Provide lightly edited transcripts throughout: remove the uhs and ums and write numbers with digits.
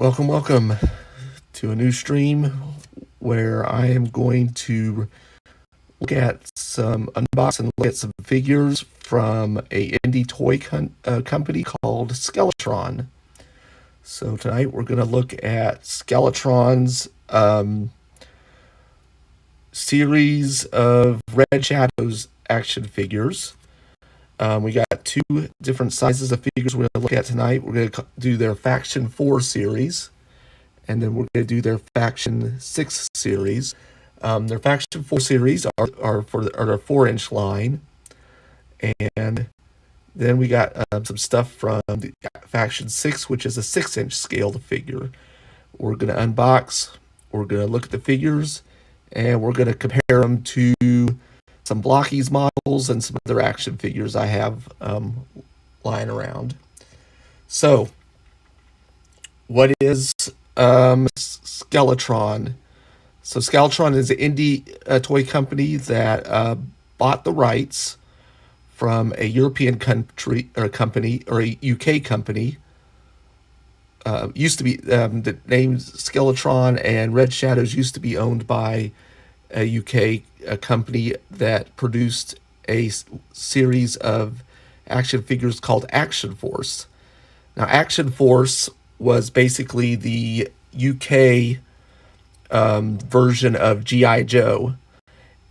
Welcome to a new stream where I am going to look at some unbox and look at some figures from a indie toy company called Skeletron. So tonight we're going to look at Skeletron's series of Red Shadows action figures. We got two different sizes of figures we're going to look at tonight. We're going to do their Faction 4 series, and then we're going to do their Faction 6 series. Their Faction 4 series are their 4-inch line, and then we got some stuff from the Faction 6, which is a 6-inch scaled figure. We're going to unbox, we're going to look at the figures, and we're going to compare them to some Blockies models and some other action figures I have lying around. So, what is Skeletron? So Skeletron is an indie toy company that bought the rights from a European company or a UK company. Used to be the name Skeletron and Red Shadows used to be owned by a UK company that produced a series of action figures called Action Force. Now, Action Force was basically the UK version of G.I. Joe,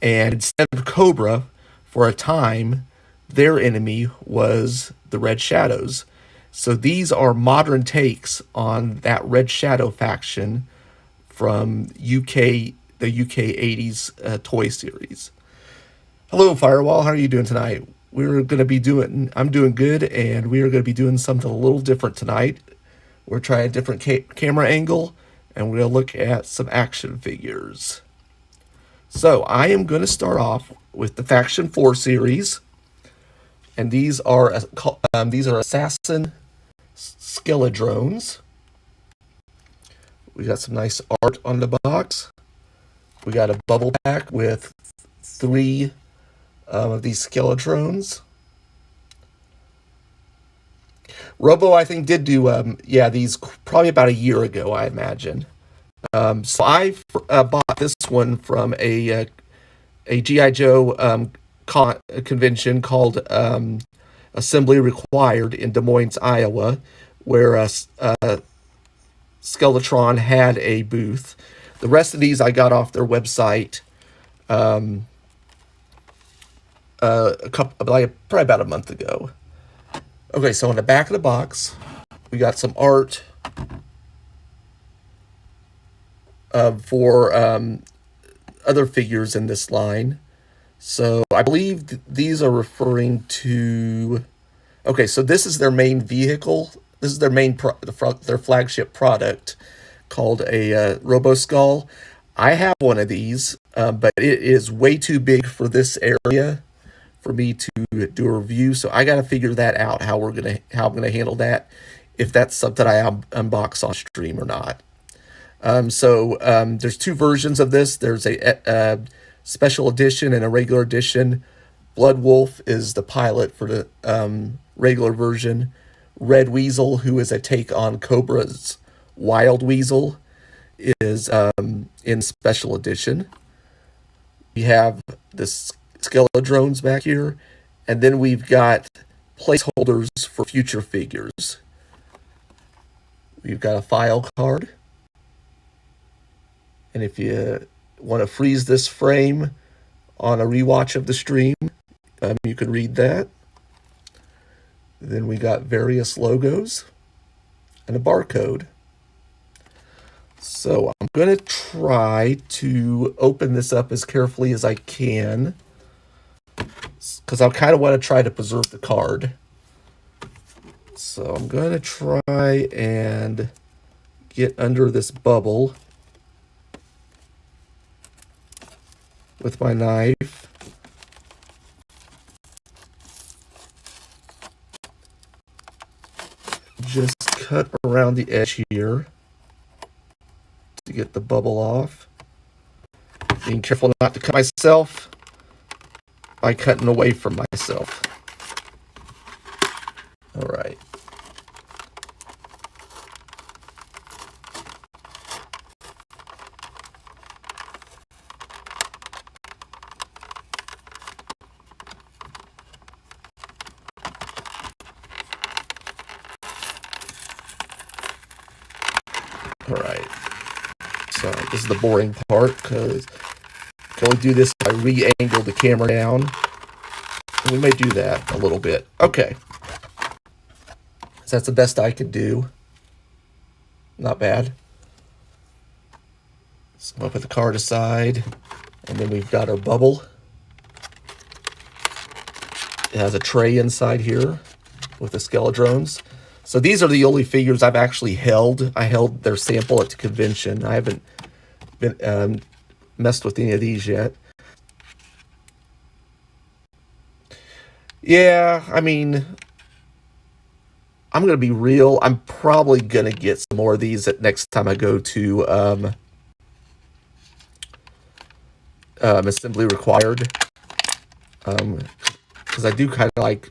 and instead of Cobra, for a time, their enemy was the Red Shadows. So these are modern takes on that Red Shadow faction from the UK 80s toy series. Hello, Firewall. How are you doing tonight? I'm doing good, and we are going to be doing something a little different tonight. We're trying a different camera angle, and we're going to look at some action figures. So I am going to start off with the Faction 4 series, and these are Assassin Skeledrones. We got some nice art on the box. We got a bubble pack with 3 of these Skeledrones. Robo, I think, did do these probably about a year ago, I imagine. So I bought this one from a G.I. Joe convention called Assembly Required in Des Moines, Iowa, where Skeletron had a booth. The rest of these I got off their website probably about a month ago. Okay, so on the back of the box, we got some art for other figures in this line. So I believe these are referring to... Okay, so this is their main vehicle. This is their their flagship product called a Robo-Skull. I have one of these, but it is way too big for this area for me to do a review. So I got to figure that out, how I'm gonna handle that, if that's something I unbox on stream or not. There's 2 versions of this. There's a special edition and a regular edition. Blood Wolf is the pilot for the regular version. Red Weasel, who is a take on Cobra's Wild Weasel, is in special edition. We have the Skeledrones back here, and then we've got placeholders for future figures. We've got a file card, and if you want to freeze this frame on a rewatch of the stream, you can read that. Then we got various logos and a barcode. So I'm going to try to open this up as carefully as I can, because I kind of want to try to preserve the card. So I'm going to try and get under this bubble with my knife. Just cut around the edge here to get the bubble off. Being careful not to cut myself by cutting away from myself. All right. All right. So this is the boring part because I can only do this if I re-angle the camera down. And we may do that a little bit. Okay. So that's the best I can do. Not bad. So I'll put the card aside. And then we've got our bubble. It has a tray inside here with the Skeletrons. So these are the only figures I've actually held. I held their sample at the convention. I haven't been messed with any of these yet. Yeah, I mean, I'm going to be real. I'm probably going to get some more of these at next time I go to Assembly Required. Because I do kind of like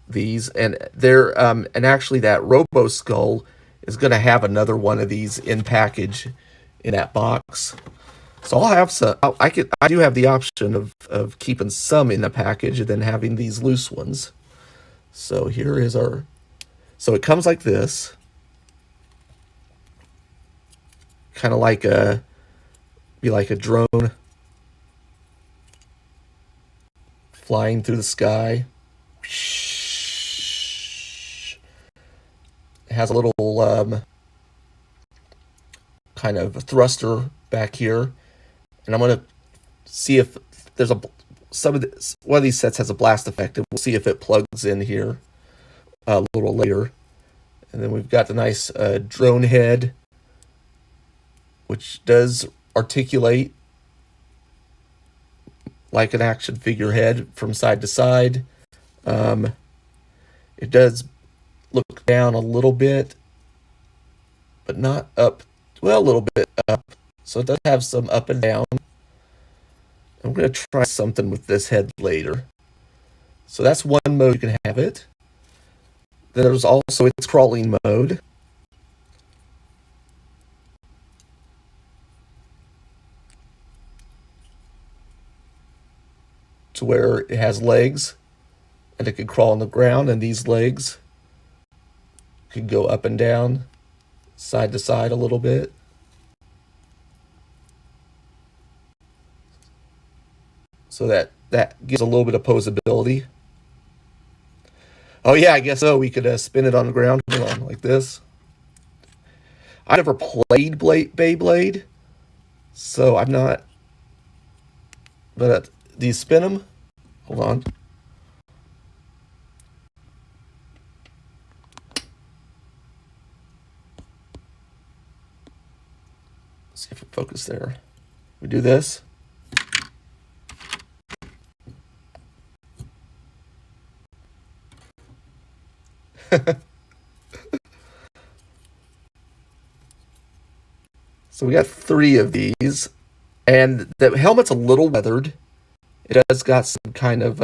these. And they're, and actually that Robo Skull is going to have another one of these in package in that box. So I'll have some. I do have the option of keeping some in the package and then having these loose ones. So here is our. So it comes like this, kind of like be like a drone flying through the sky. It has a little kind of thruster back here, and I'm gonna see if there's a one of these sets has a blast effect, and we'll see if it plugs in here a little later. And then we've got the nice drone head, which does articulate like an action figure head from side to side. It does look down a little bit, but not up. Well, a little bit up. So it does have some up and down. I'm going to try something with this head later. So that's one mode you can have it. Then there's also its crawling mode. To where it has legs and it can crawl on the ground, and these legs can go up and down, side to side a little bit. So that gives a little bit of posability. Oh yeah, I guess so. We could spin it on the ground. Hold on, like this. I never played Beyblade, so I'm not. But do you spin them? Hold on. Let's see if it focuses there. We do this. So we got 3 of these, and the helmet's a little weathered. It has got some kind of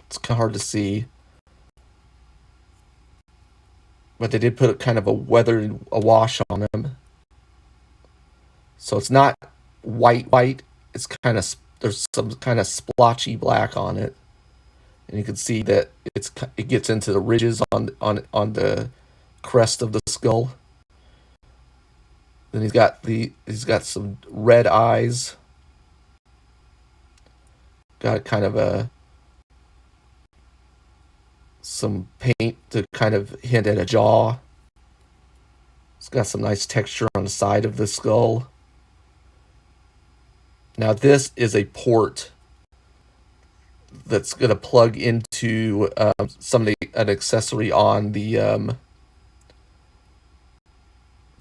it's kind of hard to see, but they did put kind of a wash on them. So it's not white. It's kind of there's some kind of splotchy black on it, and you can see that it gets into the ridges on the crest of the skull. Then he's got some red eyes. Got kind of some paint to kind of hint at a jaw. It's got some nice texture on the side of the skull. Now this is a port that's going to plug into an accessory on the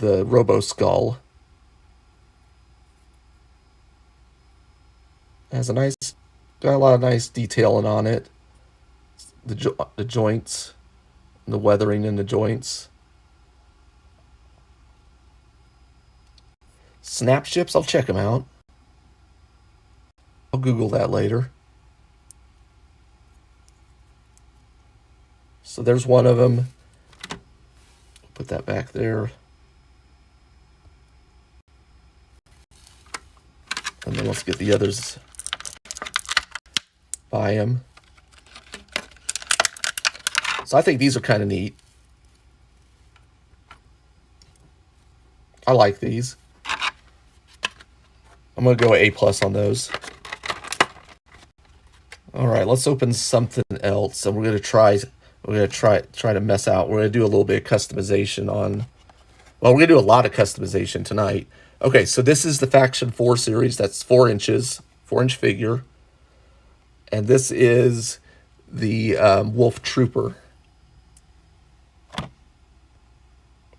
Robo Skull. It has got a lot of nice detailing on it. The joints, the weathering in the joints. Snap ships, I'll check them out. I'll Google that later. So there's one of them. Put that back there. And then let's get the others by him. So I think these are kind of neat. I like these. I'm going to go A+ on those. All right, let's open something else, and we're going to try to mess out. We're going to do a little bit of customization on. Well, we're going to do a lot of customization tonight. Okay, so this is the Faction 4 series. That's 4 inches, 4-inch figure. And this is the Wolf Trooper.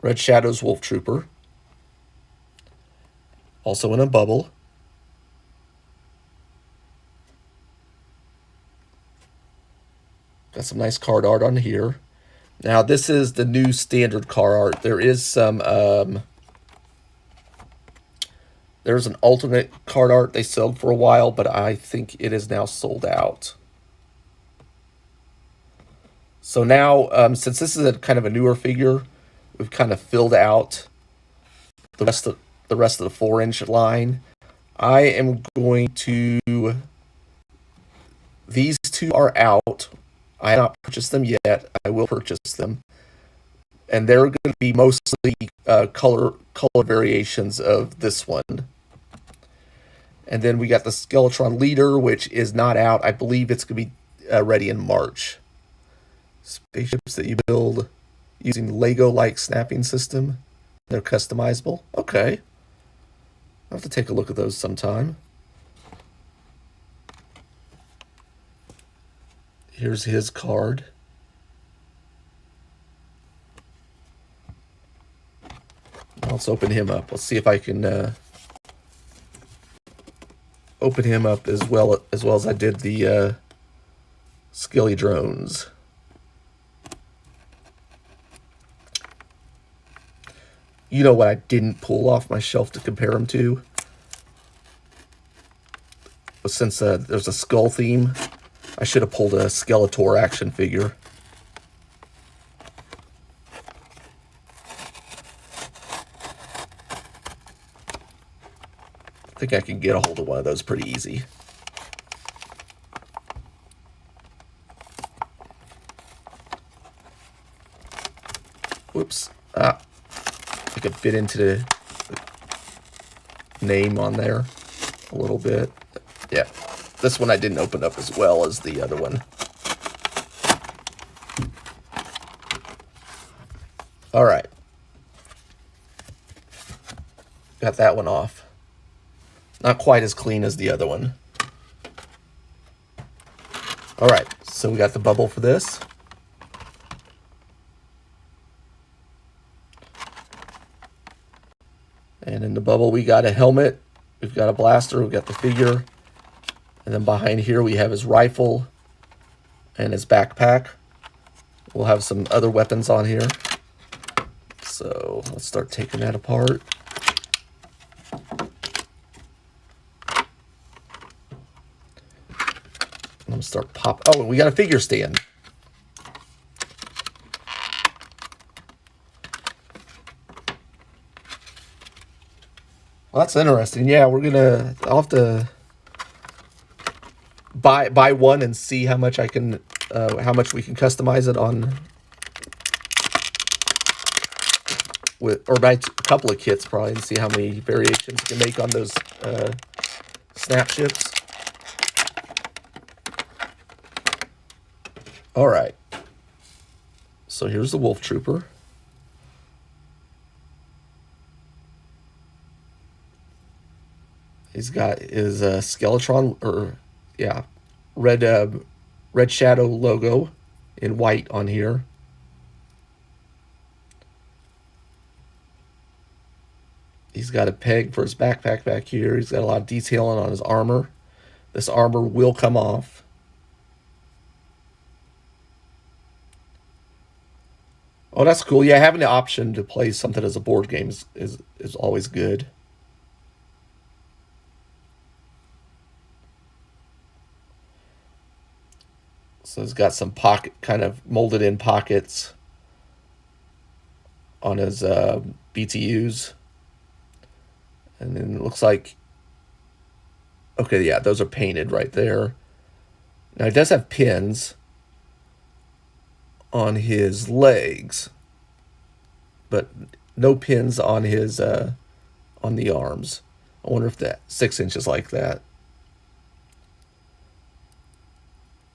Red Shadow's Wolf Trooper. Also in a bubble. Got some nice card art on here. Now, this is the new standard card art. There is some, there's an alternate card art they sold for a while, but I think it is now sold out. So now, since this is a kind of a newer figure, we've kind of filled out the rest of the 4-inch line. I am going to. These two are out. I have not purchased them yet. I will purchase them, and they're going to be mostly color variations of this one. And then we got the Skeletron Leader, which is not out. I believe it's going to be ready in March. Spaceships that you build using Lego-like snapping system. They're customizable. Okay. I'll have to take a look at those sometime. Here's his card. Let's open him up. Let's see if I can open him up as well as I did the Skilly drones. You know what I didn't pull off my shelf to compare them to? But since there's a skull theme, I should have pulled a Skeletor action figure. I think I can get a hold of one of those pretty easy. Whoops. I could fit into the name on there a little bit. Yeah. This one I didn't open up as well as the other one. All right. Got that one off. Not quite as clean as the other one. All right, so we got the bubble for this. And in the bubble, we got a helmet. We've got a blaster. We've got the figure. And then behind here, we have his rifle and his backpack. We'll have some other weapons on here. So let's start taking that apart. I'm going to start pop. Oh, and we got a figure stand. Well, that's interesting. Yeah, I'll have to buy one and see how much I can, how much we can customize it on. Or buy a couple of kits probably and see how many variations you can make on those snap ships. All right. So here's the Wolf Trooper. He's got his Skeletron, red Shadow logo in white on here. He's got a peg for his backpack back here. He's got a lot of detailing on his armor. This armor will come off. Oh, that's cool. Yeah, having the option to play something as a board game is always good. So he's got some kind of molded in pockets on his BTUs. And then it looks like, okay, yeah, those are painted right there. Now he does have pins on his legs, but no pins on his on the arms. I wonder if that 6 inch is like that.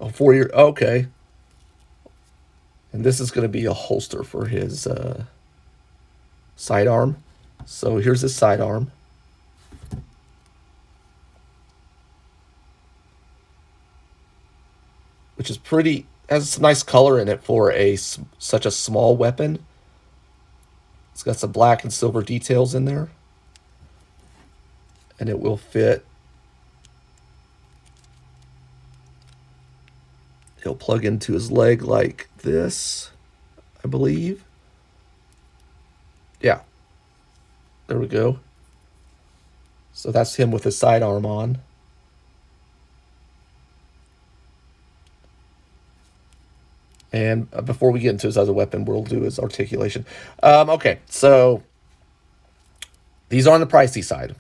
Oh, 4 year. Okay. And this is going to be a holster for his sidearm. So here's his sidearm. Which is pretty, has some nice color in it for such a small weapon. It's got some black and silver details in there. And it will fit. He'll plug into his leg like this, I believe. Yeah. There we go. So that's him with his sidearm on. And before we get into his other weapon, we'll do his articulation. Okay, so these are on the pricey side.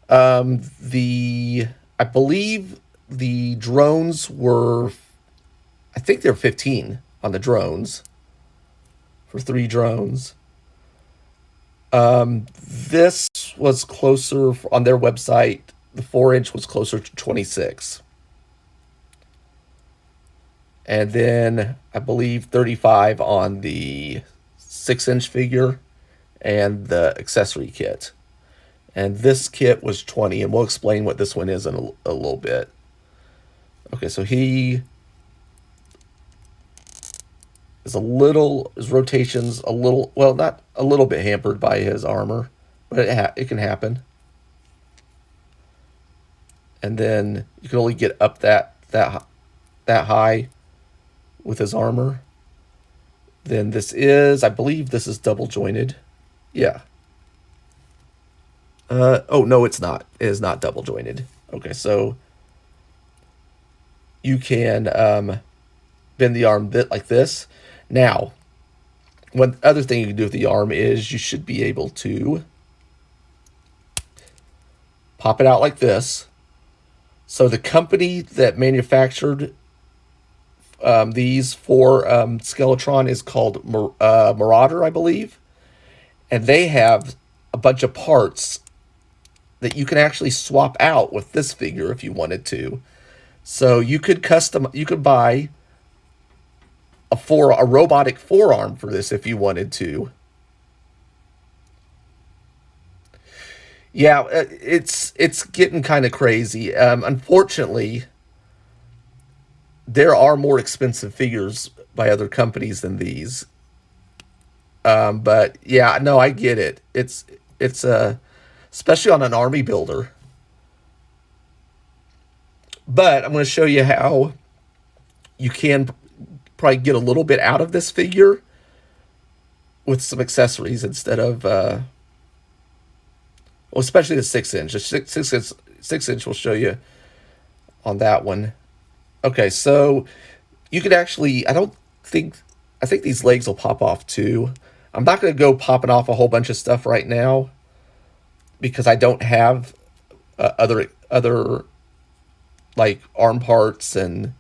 I believe the drones were, I think they're 15 on the drones for 3 drones. This was closer on their website. The 4-inch was closer to 26. And then I believe 35 on the 6-inch figure and the accessory kit. And this kit was 20, and we'll explain what this one is in a little bit. Okay, so he is his rotation's a little, well, not a little bit hampered by his armor, but it can happen. And then you can only get up that high with his armor. Then I believe this is double jointed. Yeah. Oh, no, it's not. It is not double jointed. Okay, so you can bend the arm bit like this. Now, one other thing you can do with the arm is you should be able to pop it out like this. So the company that manufactured these for Skeletron is called Marauder, I believe. And they have a bunch of parts that you can actually swap out with this figure if you wanted to. So you could buy a robotic forearm for this if you wanted to. Yeah, it's getting kind of crazy. Unfortunately, there are more expensive figures by other companies than these. But yeah, no, I get it. It's especially on an army builder. But I'm going to show you how you can probably get a little bit out of this figure with some accessories instead of, well, especially the 6-inch. The 6-inch will show you on that one. Okay, so you could actually, I think these legs will pop off too. I'm not going to go popping off a whole bunch of stuff right now because I don't have other like arm parts and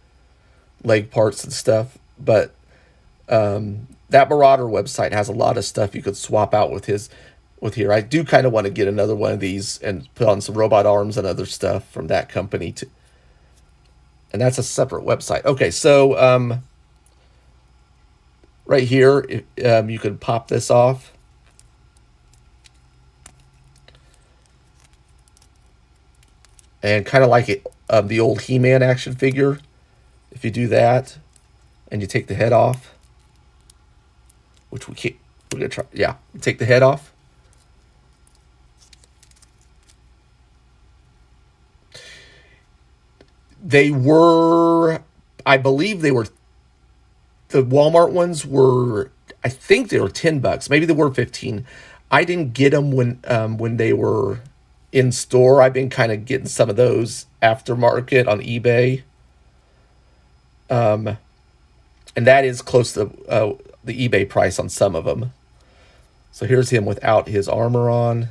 leg parts and stuff. But that Marauder website has a lot of stuff you could swap out with here. I do kind of want to get another one of these and put on some robot arms and other stuff from that company too. And that's a separate website. Okay, so right here, you can pop this off. And kind of like the old He-Man action figure. If you do that, and you take the head off, which we're gonna try. Yeah, take the head off. I believe the Walmart ones were, I think they were $10. Maybe they were 15. I didn't get them when they were in store. I've been kind of getting some of those aftermarket on eBay. And that is close to the eBay price on some of them. So here's him without his armor on.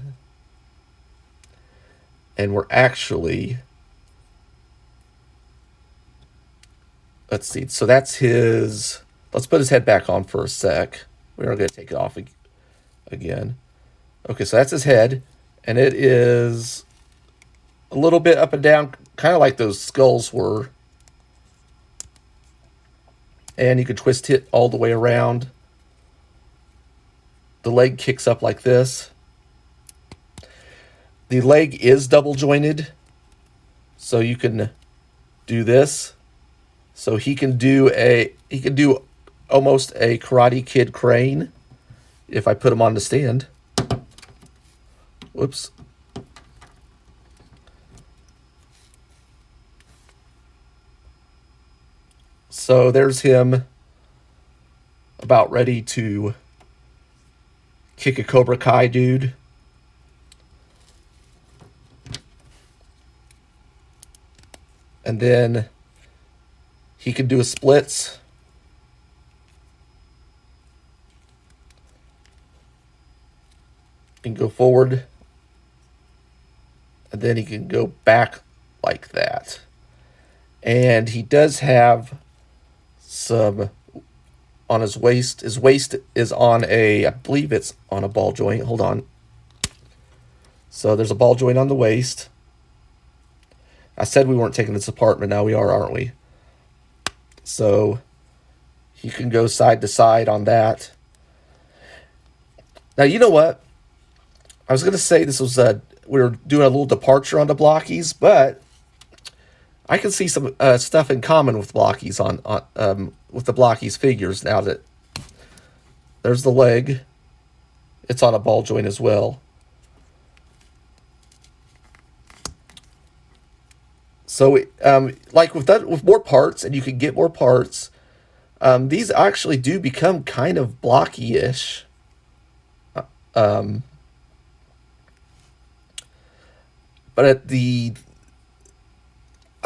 And we're actually, let's see. So that's the Let's put his head back on for a sec. We are going to take it off again. Okay, so that's his head, and it is a little bit up and down, kind of like those skulls were. And you can twist it all the way around. The leg kicks up like this. The leg is double jointed, so you can do this. So he can do almost a Karate Kid crane if I put him on the stand. Whoops. So there's him about ready to kick a Cobra Kai dude. And then he can do a splits. And go forward. And then he can go back like that. And he does have some on his waist. His waist is on I believe it's on a ball joint. Hold on. So there's a ball joint on the waist. I said we weren't taking this apart, but now we are, aren't we? So he can go side to side on that. Now, you know what? I was going to say this was we were doing a little departure on the blockies, but I can see some stuff in common with blockies with the blockies figures. Now that there's the leg, it's on a ball joint as well. So, like with more parts, and you can get more parts, these actually do become kind of blocky-ish. But I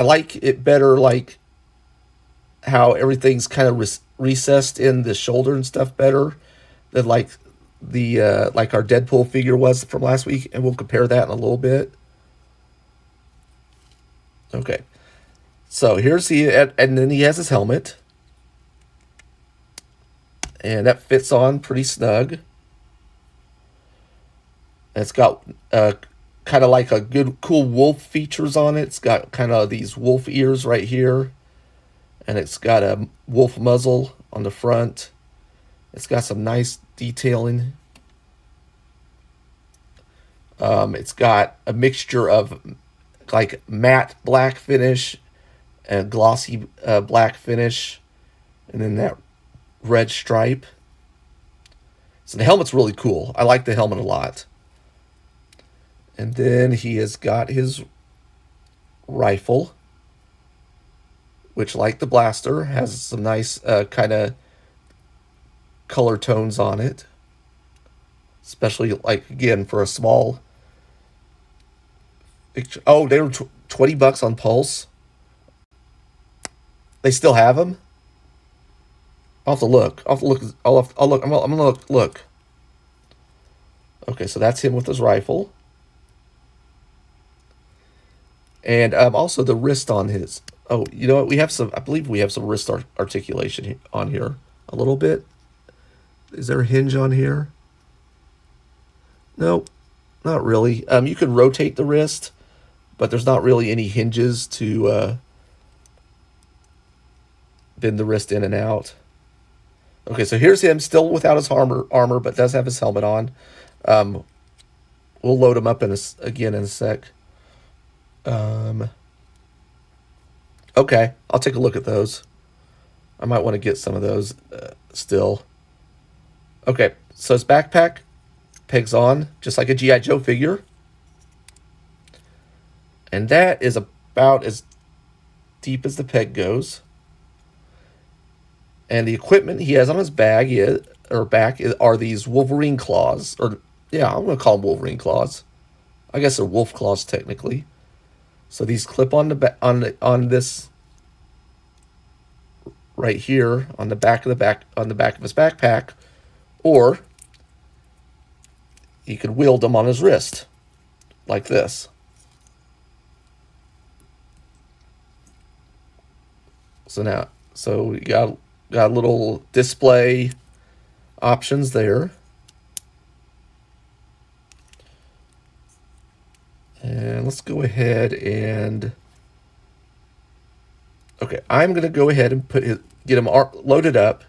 like it better, like how everything's kind of recessed in the shoulder and stuff better than like like our Deadpool figure was from last week, and we'll compare that in a little bit. Okay, so here's and then he has his helmet, and that fits on pretty snug. And it's got kind of like a good, cool wolf features on it. It's got kind of these wolf ears right here, and it's got a wolf muzzle on the front. It's got some nice detailing. It's got a mixture of like matte black finish and glossy black finish, and then that red stripe. So the helmet's really cool. I like the helmet a lot. And then he has got his rifle, which, like the blaster, has some nice kind of color tones on it. Especially, like, again, for a small picture. Oh, they were $20 on Pulse. They still have them? I'll have to look. I'll look. I'm gonna look. Okay, so that's him with his rifle. And also the wrist on his. Oh, you know what? We have some. I believe we have some wrist articulation on here a little bit. Is there a hinge on here? Nope, not really. You can rotate the wrist, but there's not really any hinges to bend the wrist in and out. Okay, so here's him still without his armor, but does have his helmet on. We'll load him up again in a sec. Okay, I'll take a look at those. I might want to get some of those still. Okay, so his backpack pegs on just like a G.I. Joe figure. And that is about as deep as the peg goes. And the equipment he has on his back are these Wolverine claws. I'm going to call them Wolverine claws. I guess they're wolf claws technically. So these clip on on this right here on the back of his backpack, or he could wield them on his wrist like this. So we got Got little display options there. And let's go ahead and... Okay, I'm going to go ahead and get him loaded up.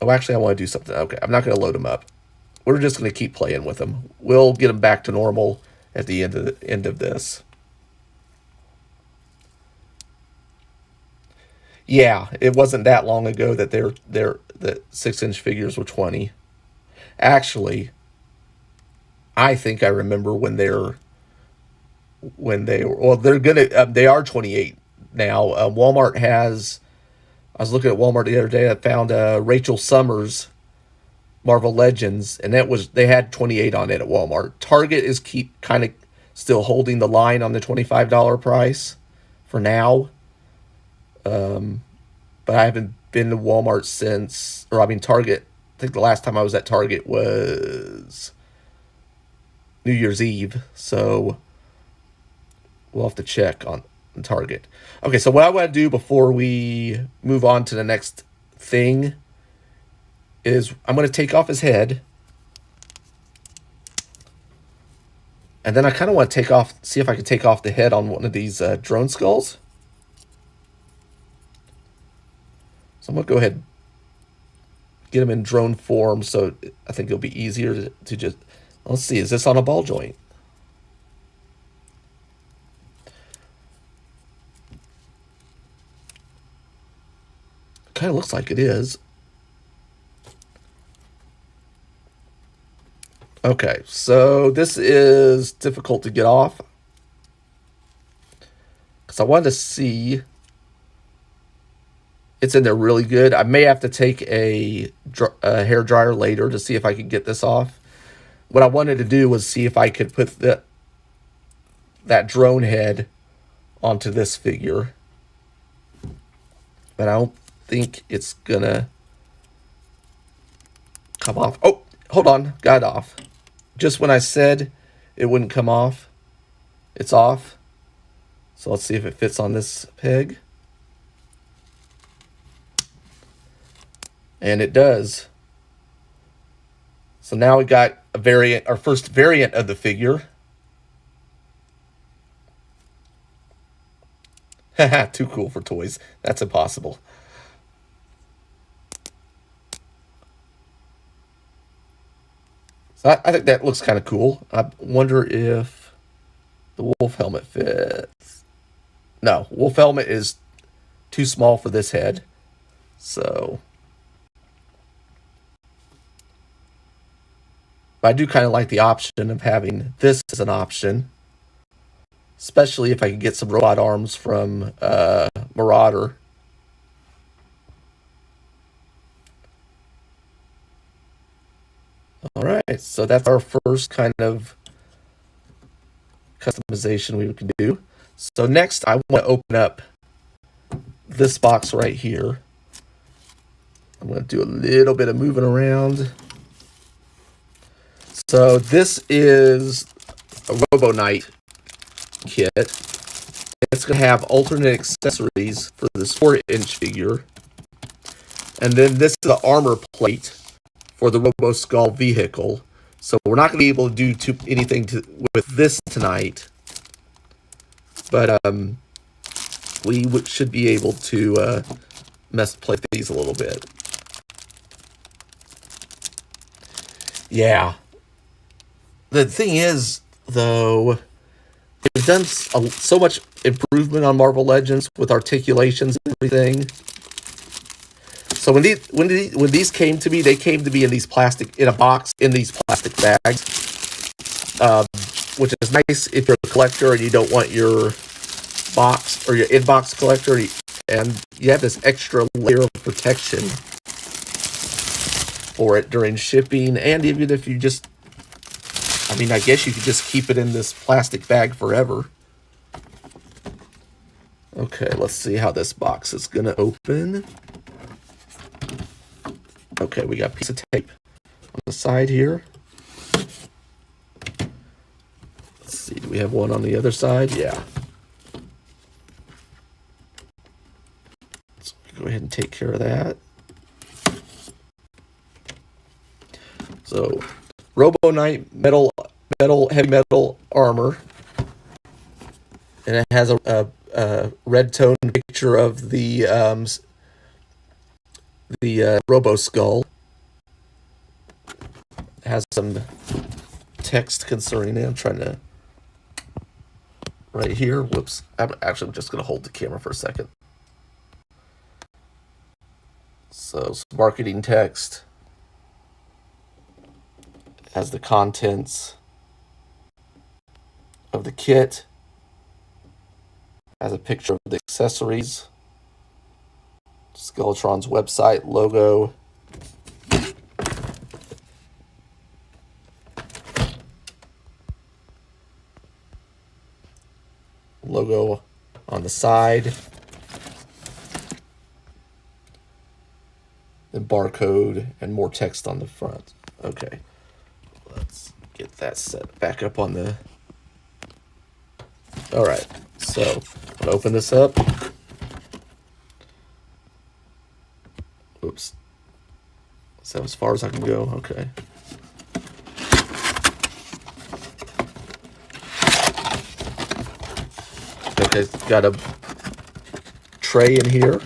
Oh, actually, I want to do something. Okay, I'm not going to load him up. We're just going to keep playing with him. We'll get him back to normal at the end of this. Yeah, it wasn't that long ago that the 6-inch figures were 20. Actually, I think I remember when they were well, they are 28 now. Walmart has. I was looking at Walmart the other day. I found Rachel Summers Marvel Legends, and they had 28 on it at Walmart. Target is keep kind of still holding the line on the $25 price for now. But I haven't been to Walmart since, or I mean Target. I think the last time I was at Target was New Year's Eve, so we'll have to check on Target. Okay, so what I want to do before we move on to the next thing is I'm going to take off his head. And then I kind of want to see if I can take off the head on one of these drone skulls. So I'm going to go ahead and get him in drone form, so I think it'll be easier to just... Let's see, is this on a ball joint? Kind of looks like it is. Okay, so this is difficult to get off. Because I wanted to see... It's in there really good. I may have to take a hair dryer later to see if I can get this off. What I wanted to do was see if I could put that drone head onto this figure. But I don't think it's gonna come off. Oh, hold on. Got it off. Just when I said it wouldn't come off, it's off. So let's see if it fits on this peg. And it does. So now we got a variant, our first variant of the figure. Haha, too cool for toys. That's impossible. So I think that looks kind of cool. I wonder if the wolf helmet fits. No, wolf helmet is too small for this head. So... But I do kind of like the option of having this as an option. Especially if I could get some robot arms from Marauder. Alright, so that's our first kind of customization we can do. So next I want to open up this box right here. I'm going to do a little bit of moving around. So this is a Robo Knight kit. It's going to have alternate accessories for this 4-inch figure. And then this is the armor plate for the Robo Skull vehicle. So we're not going to be able to do anything with this tonight. But we should be able to play these a little bit. Yeah. The thing is, though, they've done so much improvement on Marvel Legends with articulations and everything. So when these came to me, they came to me in these plastic bags, which is nice if you're a collector and you don't want your box or your inbox collector, and you have this extra layer of protection for it during shipping, and even if you just... I mean, I guess you could just keep it in this plastic bag forever. Okay, let's see how this box is going to open. Okay, we got a piece of tape on the side here. Let's see, do we have one on the other side? Yeah. So go ahead and take care of that. So, Robo Knight heavy metal armor, and it has a red tone picture of the Robo Skull. It has some text concerning it. I'm trying to right here. Whoops! I'm just going to hold the camera for a second. So, some marketing text has the contents of the kit, has a picture of the accessories, Skeletron's website, logo, on the side, then barcode and more text on the front. Okay, let's get that set back up on the... All right, so I'm gonna open this up. Oops. Is that as far as I can go? Okay. Okay, got a tray in here.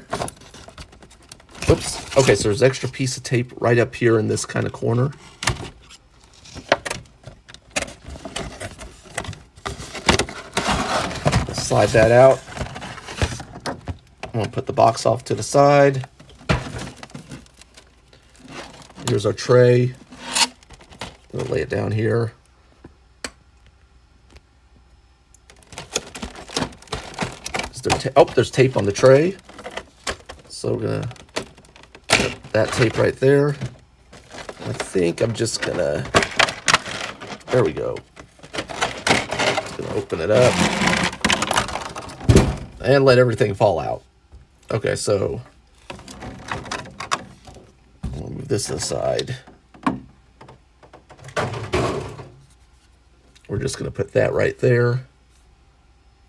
Oops. Okay, so there's an extra piece of tape right up here in this kind of corner. Slide that out. I'm going to put the box off to the side. Here's our tray. I'm going to lay it down here. There's tape on the tray. So we're going to put that tape right there. I think I'm just going to... There we go. Just going to open it up. And let everything fall out. Okay, so I'll move this aside. We're just going to put that right there.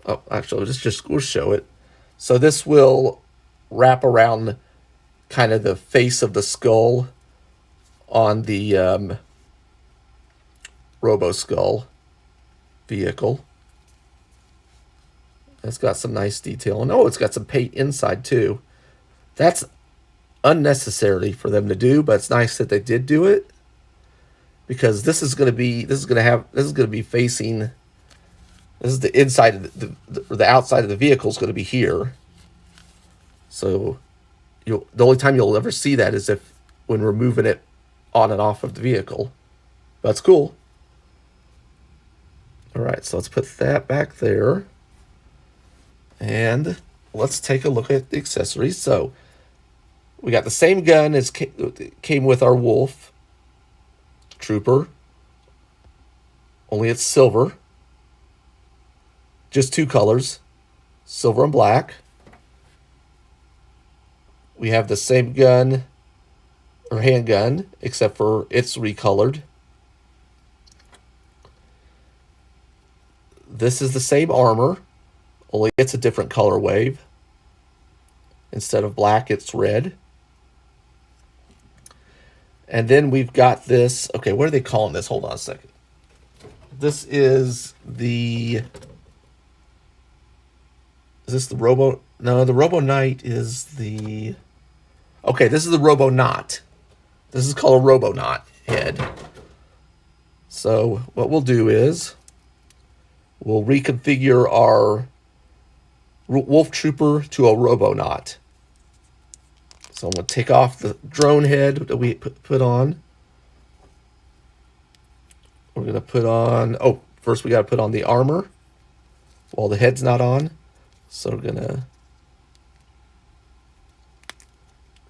Oh, actually, we'll show it. So this will wrap around kind of the face of the skull on the Robo Skull vehicle. It's got some nice detail. And oh, it's got some paint inside too. That's unnecessary for them to do, but it's nice that they did do it. Because this is going to be facing, this is the inside of the outside of the vehicle is going to be here. So the only time you'll ever see that is if when we're moving it on and off of the vehicle. That's cool. All right, so let's put that back there. And let's take a look at the accessories. So we got the same gun as came with our Wolf Trooper, only it's silver. Just two colors, silver and black. We have the same gun, or handgun, except for it's recolored. This is the same armor, only it's a different color wave. Instead of black, it's red. And then we've got this. Okay, what are they calling this? Hold on a second. This is the... Is this the Robo... No, the Robo Knight is the... Okay, this is the Robo Knot. This is called a Robo Knot head. So what we'll do is we'll reconfigure our Wolf Trooper to a Robo Knot. So I'm going to take off the drone head that we put on. We're going to put on... Oh, first we got to put on the armor while the head's not on. So we're going to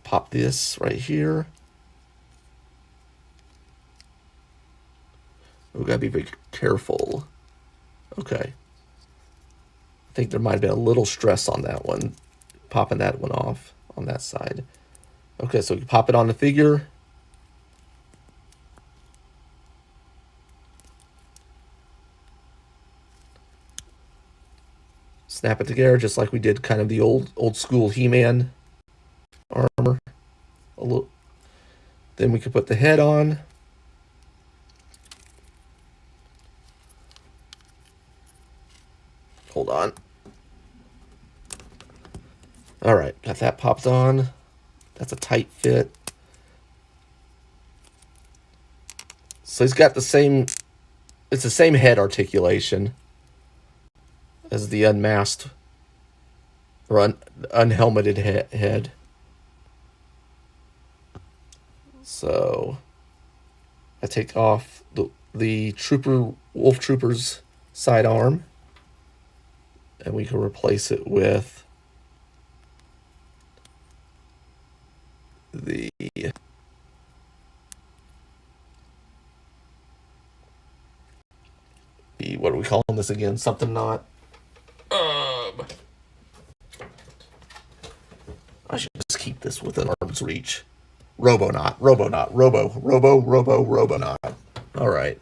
pop this right here. We've got to be very careful. Okay. I think there might have been a little stress on that one, popping that one off on that side. Okay, so we can pop it on the figure. Snap it together just like we did kind of the old school He-Man armor. Then we can put the head on. Hold on. All right, got that popped on. That's a tight fit. So he's got the same, it's the same head articulation as the unmasked or unhelmeted head. So I take off the Wolf Trooper's sidearm, and we can replace it with the what are we calling this again? Something not. I should just keep this within arm's reach. Robonaut. All right.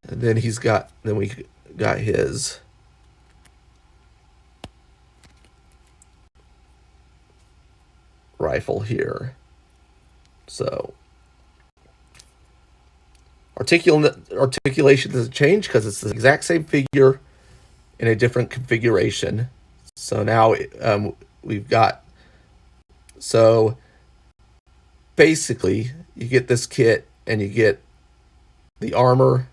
And then we got his rifle here. So articulation doesn't change because it's the exact same figure in a different configuration. So now we've got, so basically you get this kit and you get the armor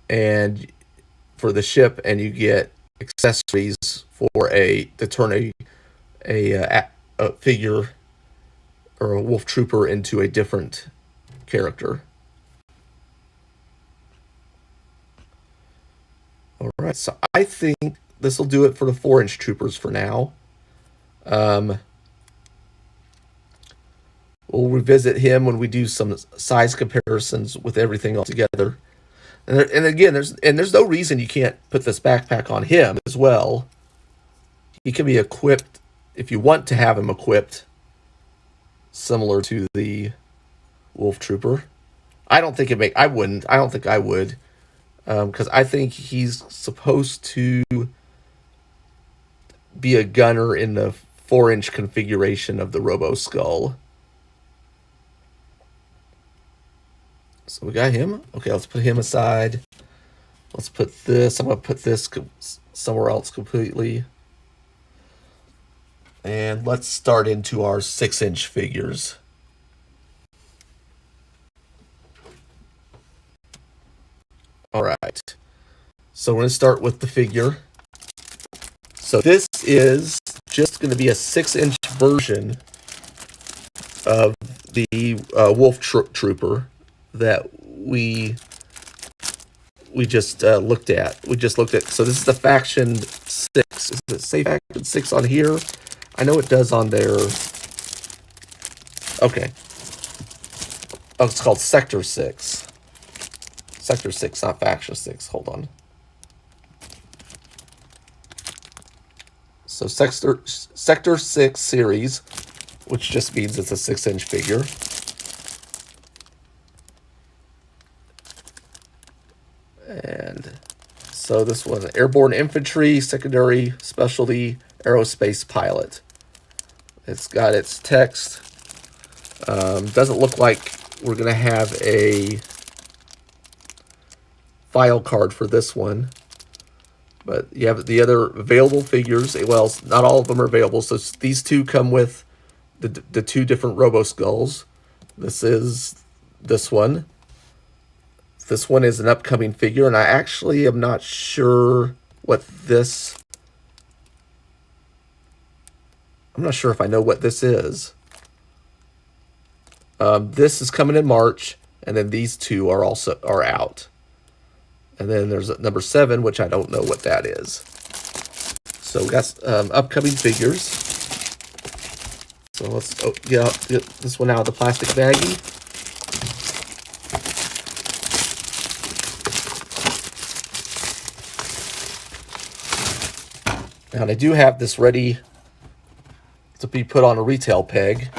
and for the ship, and you get accessories to turn a figure or a wolf trooper into a different character. All right, so I think this will do it for the 4-inch troopers for now. We'll revisit him when we do some size comparisons with everything all together. And again, there's no reason you can't put this backpack on him as well. He can be equipped if you want to have him equipped, similar to the Wolf Trooper. I don't think I don't think I would, because I think he's supposed to be a gunner in the 4-inch configuration of the Robo Skull. So we got him. Okay, let's put him aside. Let's put this. I'm going to put this somewhere else completely. And let's start into our 6-inch figures. All right. So we're going to start with the figure. So this is just going to be a 6-inch version of the Wolf Trooper that we just looked at. So this is the Faction 6. Does it say Faction 6 on here? I know it does on there. Okay. Oh, it's called Sector 6. Sector 6, not Faction 6. Hold on. So Sector 6 series, which just means it's a 6-inch figure. And so this one, Airborne Infantry, Secondary Specialty, Aerospace Pilot. It's got its text. Doesn't look like we're going to have a file card for this one. But you have the other available figures. Well, not all of them are available. So these two come with the two different Robo Skulls. This is this one. This one is an upcoming figure, and I actually am not sure what this... I'm not sure if I know what this is. This is coming in March, and then these two are out. And then there's number 7, which I don't know what that is. So we got upcoming figures. So let's get this one out of the plastic baggie. And I do have this ready to be put on a retail peg.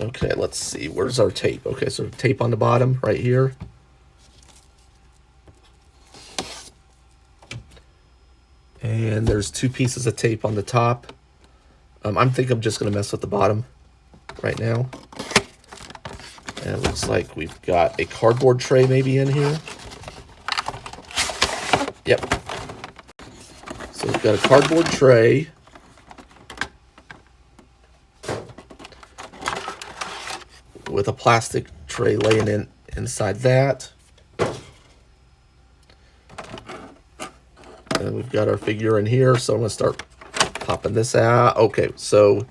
Okay, let's see. Where's our tape? Okay, so tape on the bottom right here. And there's 2 pieces of tape on the top. I think I'm just going to mess with the bottom right now. And it looks like we've got a cardboard tray maybe in here. Yep. So we've got a cardboard tray. With a plastic tray laying inside that. And we've got our figure in here, so I'm going to start popping this out. Okay, so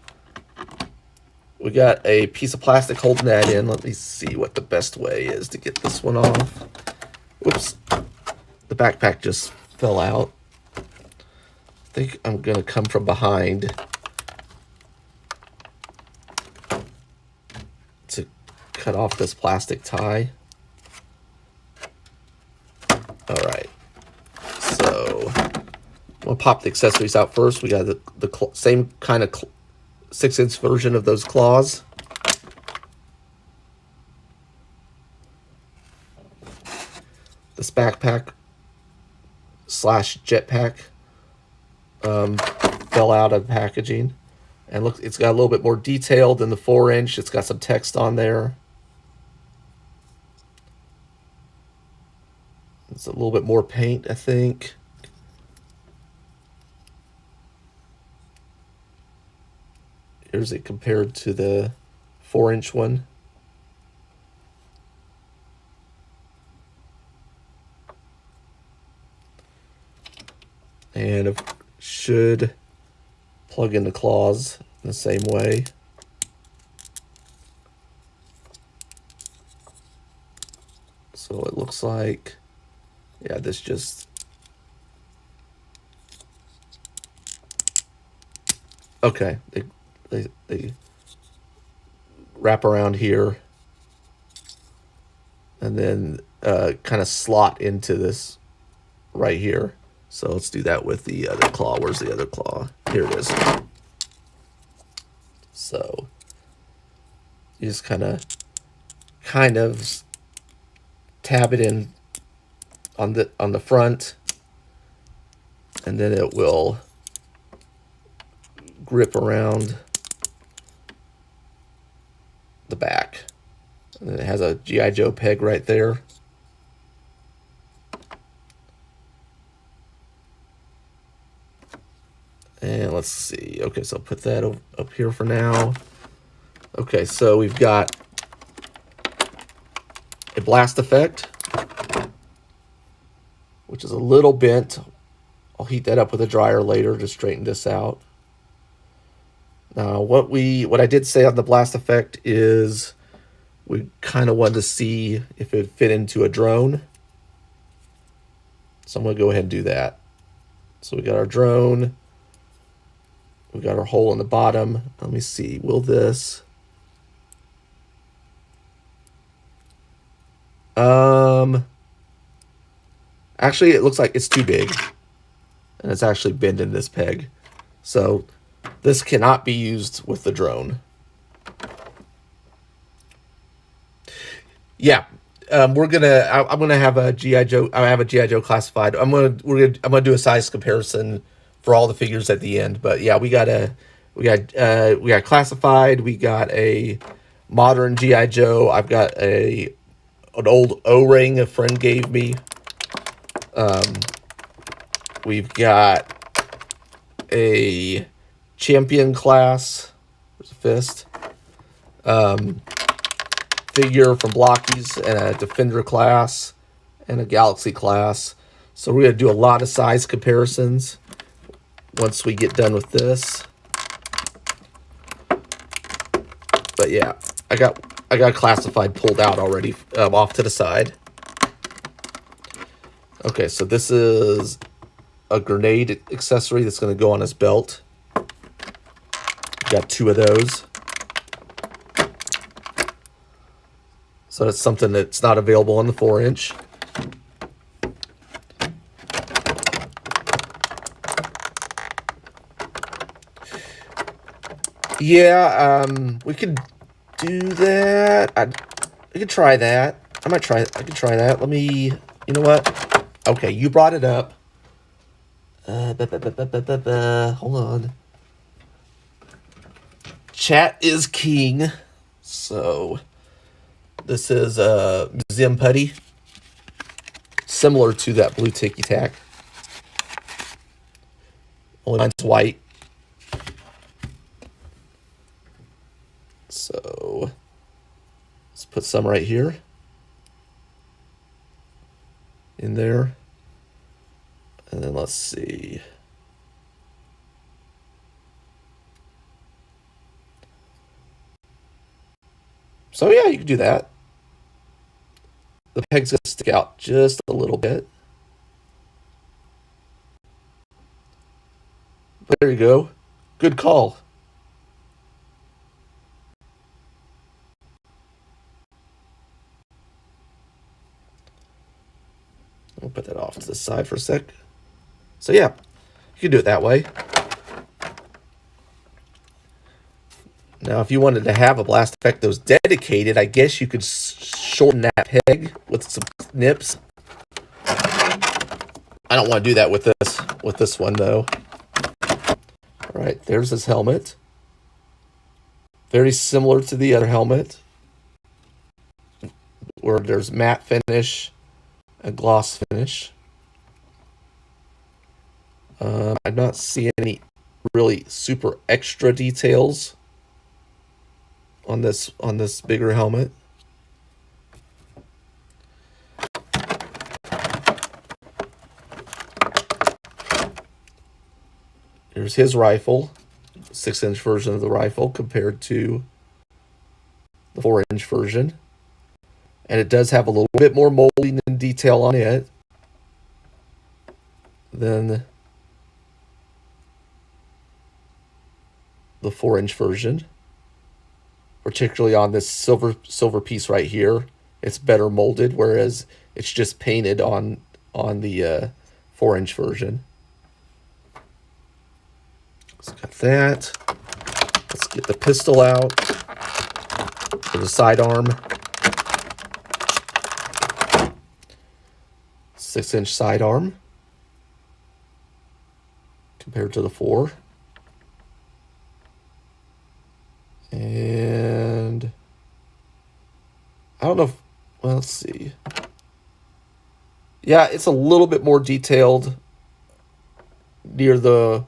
we got a piece of plastic holding that in. Let me see what the best way is to get this one off. Whoops. The backpack just fell out. I think I'm going to come from behind to cut off this plastic tie. All right. So I'm going to pop the accessories out first. We got the same kind of 6-inch version of those claws. This backpack / jetpack fell out of packaging. And look, it's got a little bit more detail than the 4-inch. It's got some text on there. It's a little bit more paint, I think. Here's it compared to the 4-inch one. And it should plug in the claws in the same way. So it looks like, yeah, this just, okay, they wrap around here and then kind of slot into this right here. So let's do that with the other claw. Where's the other claw? Here it is. So you just kind of tab it in on the front, and then it will grip around the back. And then it has a G.I. Joe peg right there. And let's see. Okay, so I'll put that up here for now. Okay, so we've got a blast effect, which is a little bent. I'll heat that up with a dryer later to straighten this out. Now, what I did say on the blast effect is we kind of wanted to see if it fit into a drone. So I'm going to go ahead and do that. So we got our drone. We got our hole in the bottom. Let me see. Will this? Actually, it looks like it's too big. And it's actually bending this peg. So this cannot be used with the drone. Yeah. I'm gonna have a GI Joe. I have a GI Joe classified. I'm gonna do a size comparison for all the figures at the end. But yeah, we got classified. We got a modern GI Joe. I've got an old O-ring a friend gave me. We've got a champion class. There's a fist. Figure from Blockies, and a Defender class, and a Galaxy class. So we're going to do a lot of size comparisons once we get done with this. But yeah, I got classified pulled out already, off to the side. Okay, so this is a grenade accessory that's going to go on his belt. Got 2 of those. So that's something that's not available on the 4-inch. Yeah, we could do that. We could try that. I could try that. Let me, you know what? Okay, you brought it up. Hold on. Chat is king. So this is a museum putty, similar to that blue Ticky Tack. Only mine's white. So let's put some right here in there. And then let's see. So yeah, you can do that. The peg's gonna stick out just a little bit. But there you go. Good call. I'll put that off to the side for a sec. So yeah, you can do it that way. Now, if you wanted to have a blast effect that was dedicated, I guess you could shorten that peg with some nips. I don't want to do that with this one though. All right, there's his helmet. Very similar to the other helmet, where there's matte finish and gloss finish. I'm not seeing any really super extra details on this bigger helmet. Here's his rifle, 6-inch version of the rifle compared to the 4-inch version. And it does have a little bit more molding and detail on it than the 4-inch version. Particularly on this silver piece right here, it's better molded, whereas it's just painted on the 4-inch version. Let's got that. Let's get the pistol out for the sidearm. 6-inch sidearm compared to the 4. And I don't know if, well, let's see. Yeah, it's a little bit more detailed near the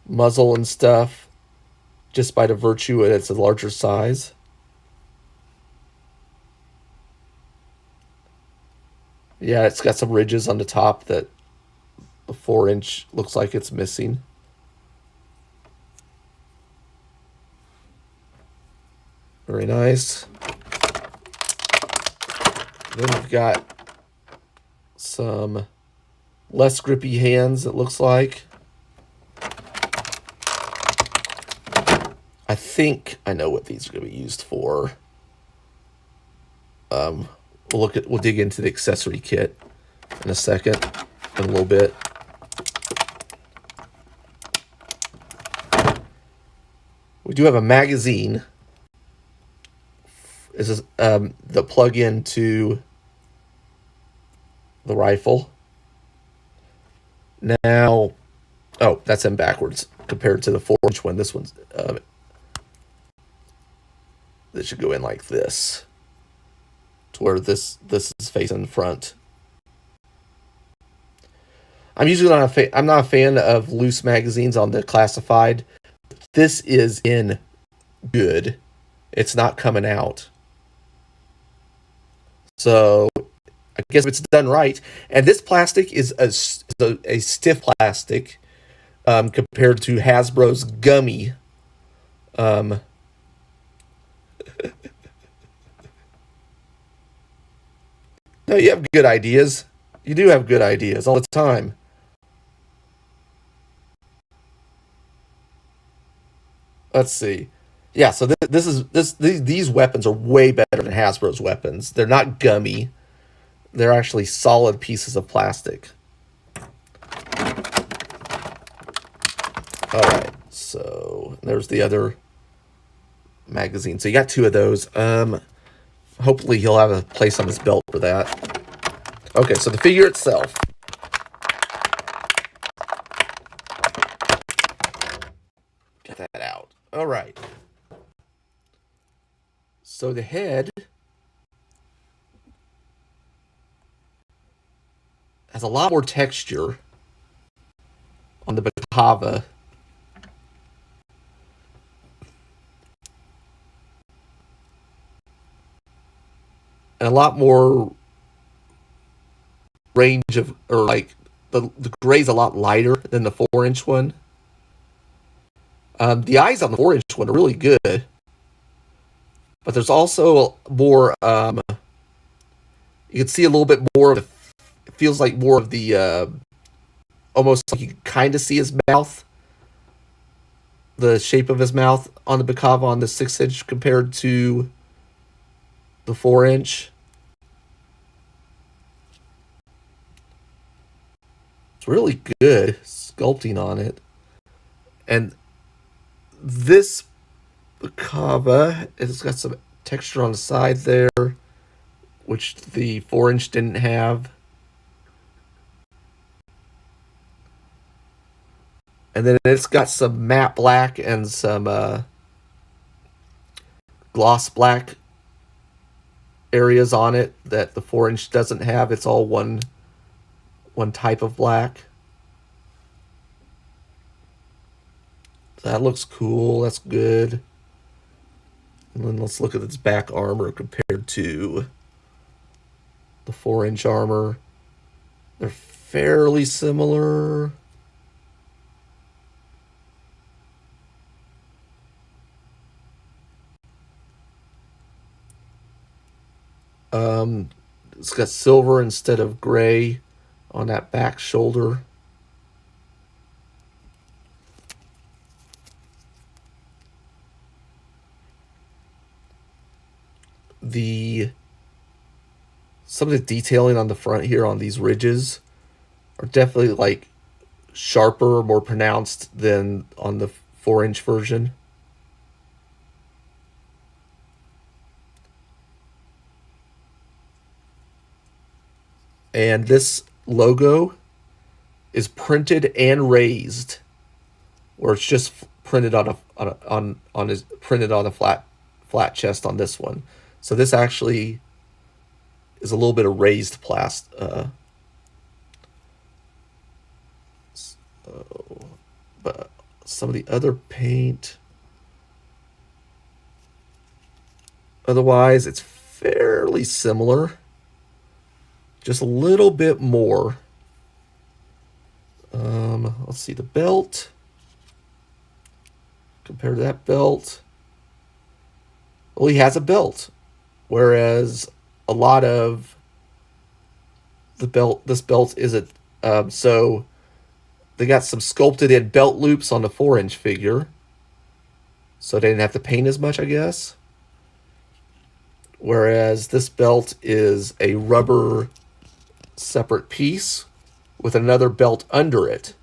muzzle and stuff, just by the virtue that it's a larger size. Yeah, it's got some ridges on the top that the 4-inch looks like it's missing. Very nice. Then we've got some less grippy hands, it looks like. I think I know what these are going to be used for. We'll dig into the accessory kit in a second, in a little bit. We do have a magazine. This is the plug-in to the rifle. Now, oh, that's in backwards compared to the 4-inch one. This one's this should go in like this, to where this is facing front. I'm usually not I'm not a fan of loose magazines on the classified. This is in good. It's not coming out. So I guess if it's done right, and this plastic is a stiff plastic compared to Hasbro's gummy. No, you have good ideas. You do have good ideas all the time. Let's see. Yeah, so these weapons are way better than Hasbro's weapons. They're not gummy. They're actually solid pieces of plastic. All right, so there's the other magazine. So you got 2 of those. Hopefully he'll have a place on his belt for that. Okay, so the figure itself. Get that out. All right. So the head has a lot more texture on the Bakava, and a lot more range of, or like the gray's a lot lighter than the 4-inch one. The eyes on the 4-inch one are really good, but there's also more. You can see a little bit more of it feels like more of the almost like you can kind of see his mouth, the shape of his mouth on the Bakava on the 6-inch compared to the 4-inch. It's really good sculpting on it. And this Bakava, it's got some texture on the side there, which the 4-inch didn't have. And then it's got some matte black and some gloss black areas on it that the 4-inch doesn't have. It's all one type of black. So that looks cool. That's good. And then let's look at its back armor compared to the 4-inch armor. They're fairly similar. It's got silver instead of gray on that back shoulder. Some of the detailing on the front here on these ridges are definitely like sharper, more pronounced than on the 4-inch version. And this logo is printed and raised, where it's just printed on his printed on a flat chest on this one. So this actually is a little bit of raised plastic. But some of the other paint, otherwise, it's fairly similar. Just a little bit more. Let's see the belt. Compared to that belt. Well, he has a belt. Whereas a lot of this belt isn't. So they got some sculpted in belt loops on the 4-inch figure. So they didn't have to paint as much, I guess. Whereas this belt is a rubber separate piece with another belt under it.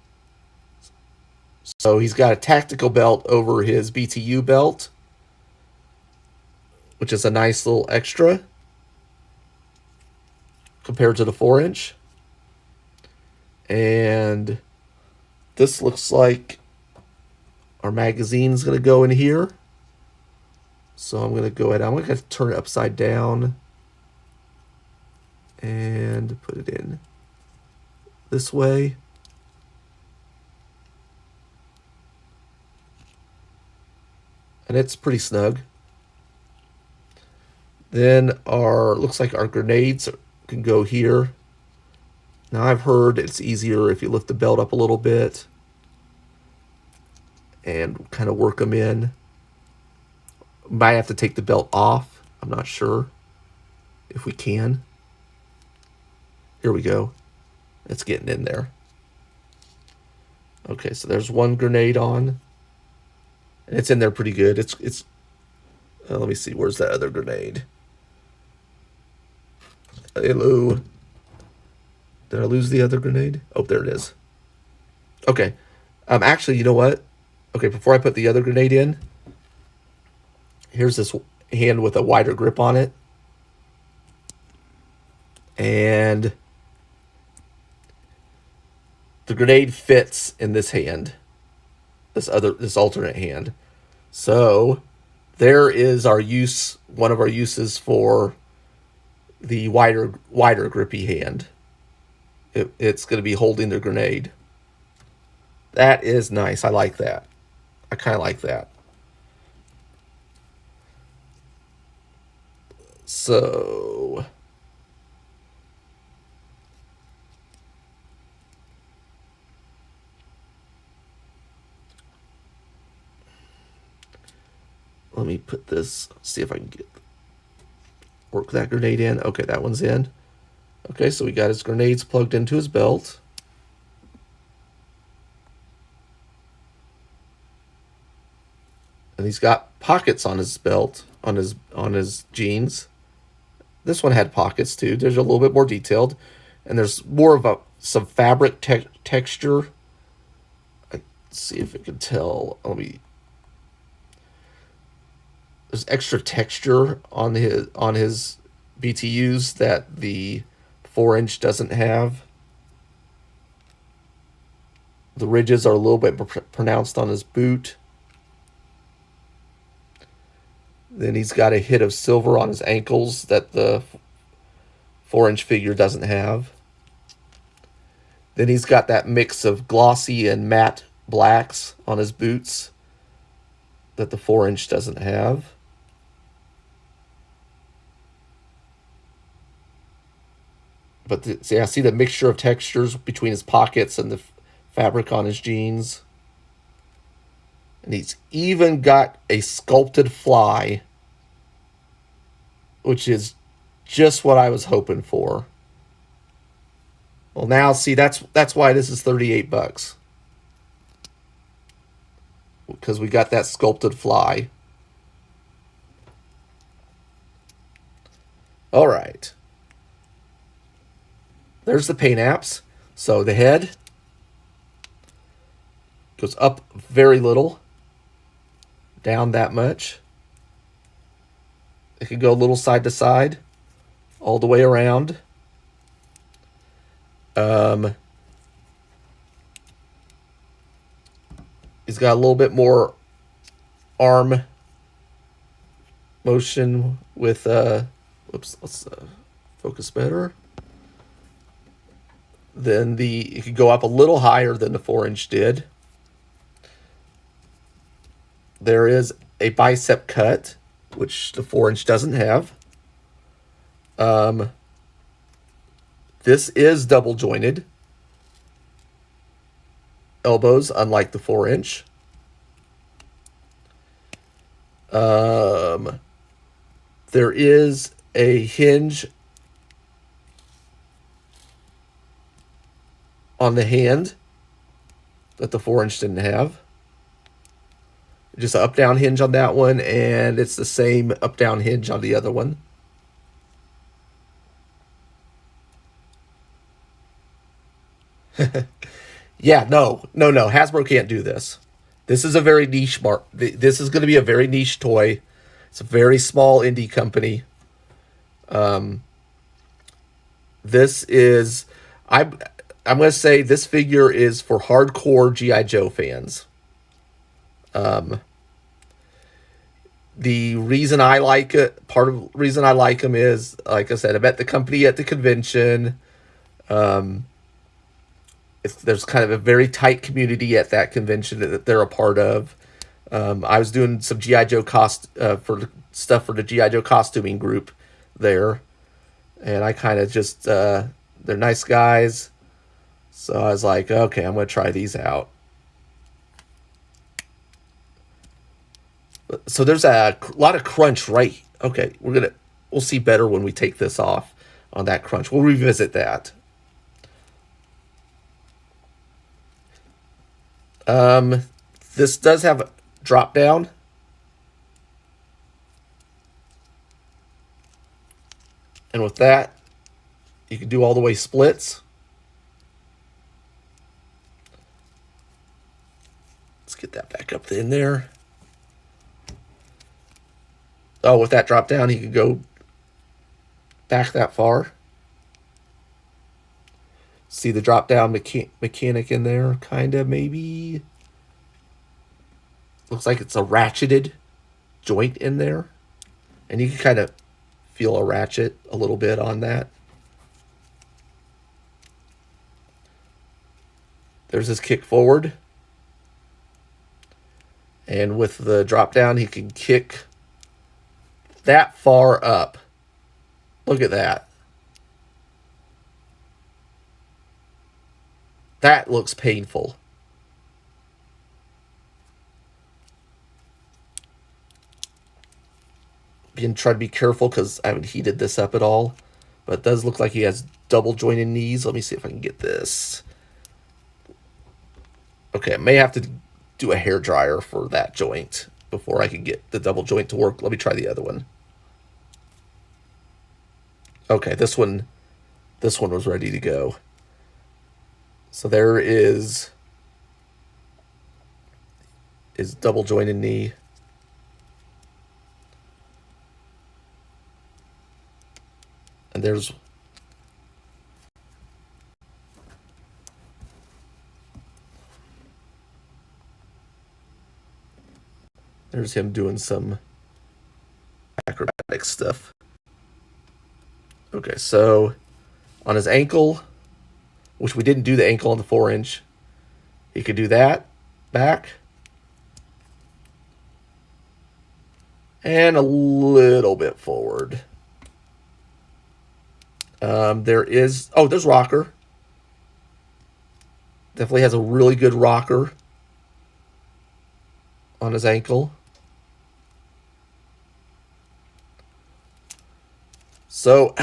So he's got a tactical belt over his BTU belt, which is a nice little extra compared to the 4-inch. And this looks like our magazine's going to go in here. So I'm going to go ahead. I'm going to turn it upside down and put it in this way. And it's pretty snug. Then looks like our grenades can go here. Now I've heard it's easier if you lift the belt up a little bit and kind of work them in. Might have to take the belt off. I'm not sure if we can. Here we go. It's getting in there. Okay, so there's one grenade on. And it's in there pretty good. It's let me see, where's that other grenade? Hello. Did I lose the other grenade? Oh, there it is. Okay. Actually, you know what? Okay, before I put the other grenade in, here's this hand with a wider grip on it. And the grenade fits in this hand. This alternate hand. So there is our use, one of our uses for the wider grippy hand. It's going to be holding the grenade. That is nice. I like that. I kind of like that. So let me put this, see if I can work that grenade in. Okay, that one's in. Okay, so we got his grenades plugged into his belt. And he's got pockets on his belt, on his jeans. This one had pockets too. There's a little bit more detailed, and there's more of some fabric texture. Let's see if it can tell. There's extra texture on his BTUs that the 4-inch doesn't have. The ridges are a little bit pronounced on his boot. Then he's got a hit of silver on his ankles that the 4-inch figure doesn't have. Then he's got that mix of glossy and matte blacks on his boots that the 4-inch doesn't have. But see, I see the mixture of textures between his pockets and the fabric on his jeans. And he's even got a sculpted fly, which is just what I was hoping for. Well, now see, that's why this is $38. Because we got that sculpted fly. All right. There's the paint apps. So the head goes up very little, down that much. It can go a little side to side, all the way around. He's got a little bit more arm motion with whoops, let's focus better. Then it could go up a little higher than the 4-inch did. There is a bicep cut, which the 4-inch doesn't have. This is double jointed elbows, unlike the 4-inch. There is a hinge on the hand that the 4-inch didn't have. Just an up-down hinge on that one, and it's the same up-down hinge on the other one. Yeah, no. Hasbro can't do this. This is a very niche This is going to be a very niche toy. It's a very small indie company. This is, I'm going to say this figure is for hardcore G.I. Joe fans. The reason I like it, part of the reason I like them is, like I said, I met the company at the convention. There's kind of a very tight community at that convention that they're a part of. I was doing some G.I. Joe for stuff for the G.I. Joe costuming group there. And I kind of just, they're nice guys. So I was like, okay, I'm going to try these out. So there's a lot of crunch, right? Okay, we'll see better when we take this off on that crunch. We'll revisit that. This does have a drop down. And with that, you can do all the way splits. Let's get that back up in there. Oh, with that drop down, you can go back that far. See the drop down mechanic in there, kind of, maybe. Looks like it's a ratcheted joint in there. And you can kind of feel a ratchet a little bit on that. There's his kick forward. And with the drop down, he can kick that far up. Look at that. That looks painful. Again, try to be careful because I haven't heated this up at all. But it does look like he has double jointed knees. Let me see if I can get this. Okay, I may have to do a hair dryer for that joint before I can get the double joint to work. Let me try the other one. Okay, this one was ready to go. So there is his double jointed knee. And there's him doing some acrobatic stuff. Okay, so on his ankle, which we didn't do the ankle on the 4-inch, he could do that back. And a little bit forward. There's rocker. Definitely has a really good rocker on his ankle. So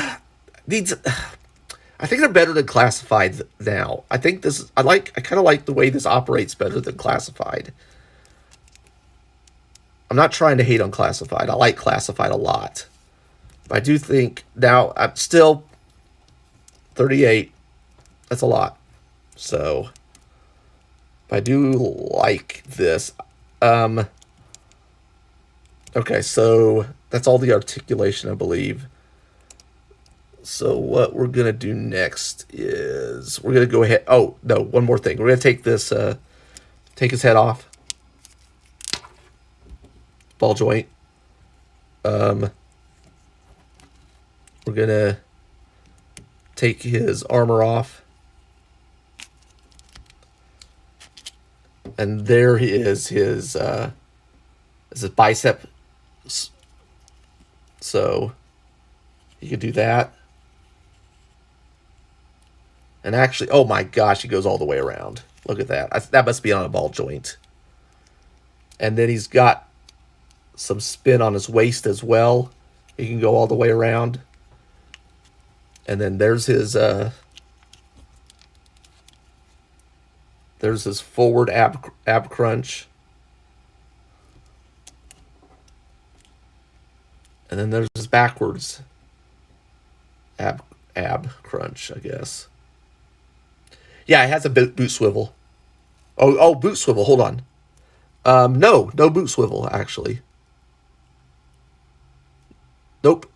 these, I think they're better than classified now. I think I kind of like the way this operates better than classified. I'm not trying to hate on classified. I like classified a lot. But I do think now I'm still 38. That's a lot. So I do like this. Okay, so that's all the articulation, I believe. So what we're going to do next is we're going to go ahead. Oh, no, one more thing. We're going to take this, take his head off. Ball joint. We're going to take his armor off. And there he is, his bicep. So you can do that. And actually, oh my gosh, he goes all the way around. Look at that. That must be on a ball joint. And then he's got some spin on his waist as well. He can go all the way around. And then there's his forward ab crunch. And then there's his backwards ab crunch, I guess. Yeah, it has a boot swivel. Oh, boot swivel. Hold on. No boot swivel, actually. Nope.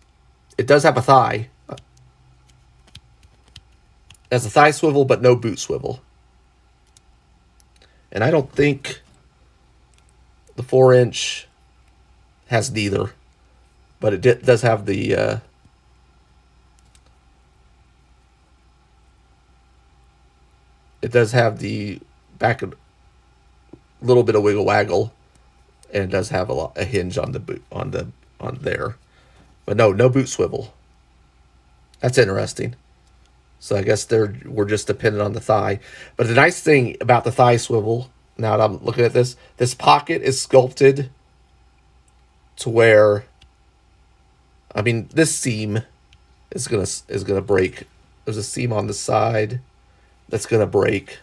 It does have a thigh. It has a thigh swivel, but no boot swivel. And I don't think the 4-inch has neither. But it does have the... it does have the back, a little bit of wiggle waggle, and it does have a hinge on the boot on there, but no boot swivel. That's interesting. So I guess we're just dependent on the thigh. But the nice thing about the thigh swivel, now that I'm looking at this pocket is sculpted to where, I mean, this seam is gonna break. There's a seam on the side that's going to break.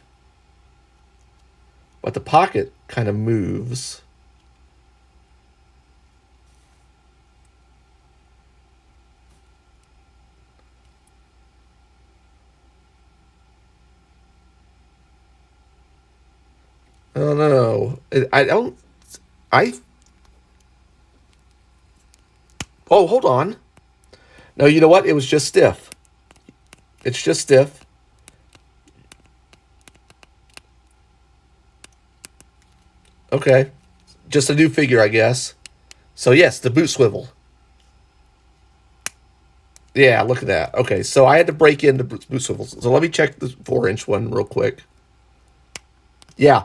But the pocket kind of moves. I don't know. Oh, hold on. No, you know what? It was just stiff. It's just stiff. Okay. Just a new figure, I guess. So yes, the boot swivel. Yeah, look at that. Okay, so I had to break in the boot swivels. So let me check the 4-inch one real quick. Yeah,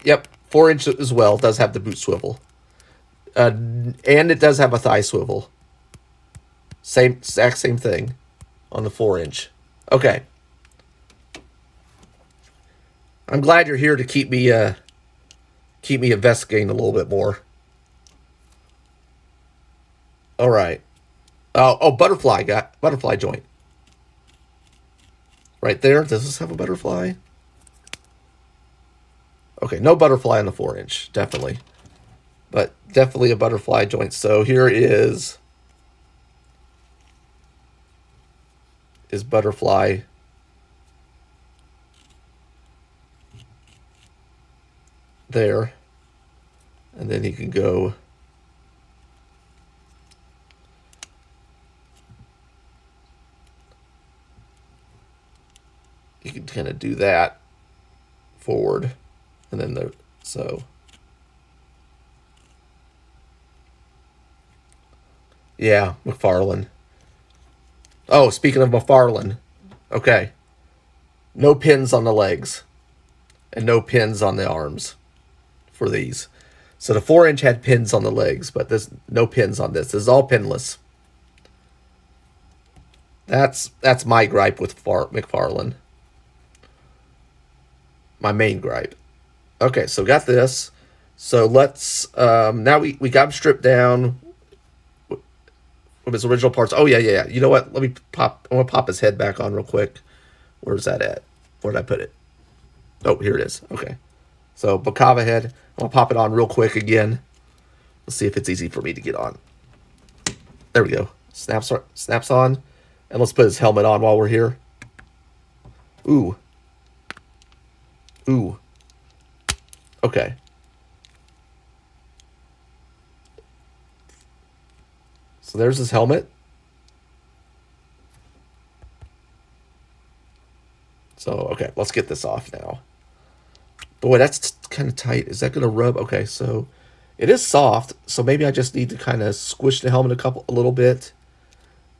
yep, 4-inch as well does have the boot swivel, and it does have a thigh swivel. Same exact same thing on the 4-inch. Okay, I'm glad you're here to keep me investigating a little bit more. All right. Oh, butterfly joint right there. Does this have a butterfly? Okay, no butterfly on the 4-inch, definitely, but definitely a butterfly joint. So here is butterfly. There, and then he can go. You can kind of do that forward, and then so yeah, McFarlane. Oh, speaking of McFarlane, okay, no pins on the legs and no pins on the arms for these. So the 4-inch had pins on the legs, but there's no pins on this. This is all pinless. That's my gripe with McFarlane. My main gripe. Okay, so got this. So let's now we got him stripped down from his original parts. Oh yeah. You know what? Let me pop. I want to pop his head back on real quick. Where's that at? Where did I put it? Oh, here it is. Okay. So Bacava head. I'm gonna pop it on real quick again. Let's see if it's easy for me to get on. There we go. Snaps on, and let's put his helmet on while we're here. Ooh. Okay. So there's his helmet. So, okay, let's get this off now. Boy, that's kind of tight. Is that going to rub? Okay, so it is soft. So maybe I just need to kind of squish the helmet a little bit.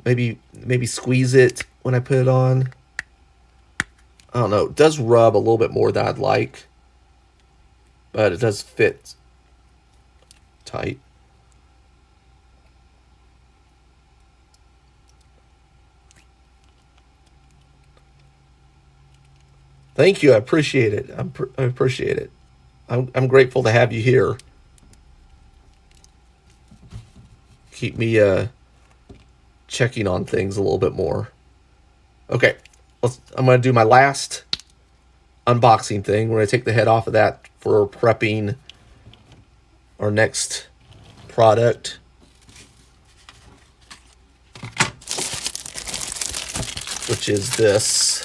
Maybe squeeze it when I put it on. I don't know. It does rub a little bit more than I'd like. But it does fit tight. Thank you. I appreciate it. I appreciate it. I'm grateful to have you here. Keep me checking on things a little bit more. Okay, I'm going to do my last unboxing thing. We're going to take the head off of that for prepping our next product. Which is this.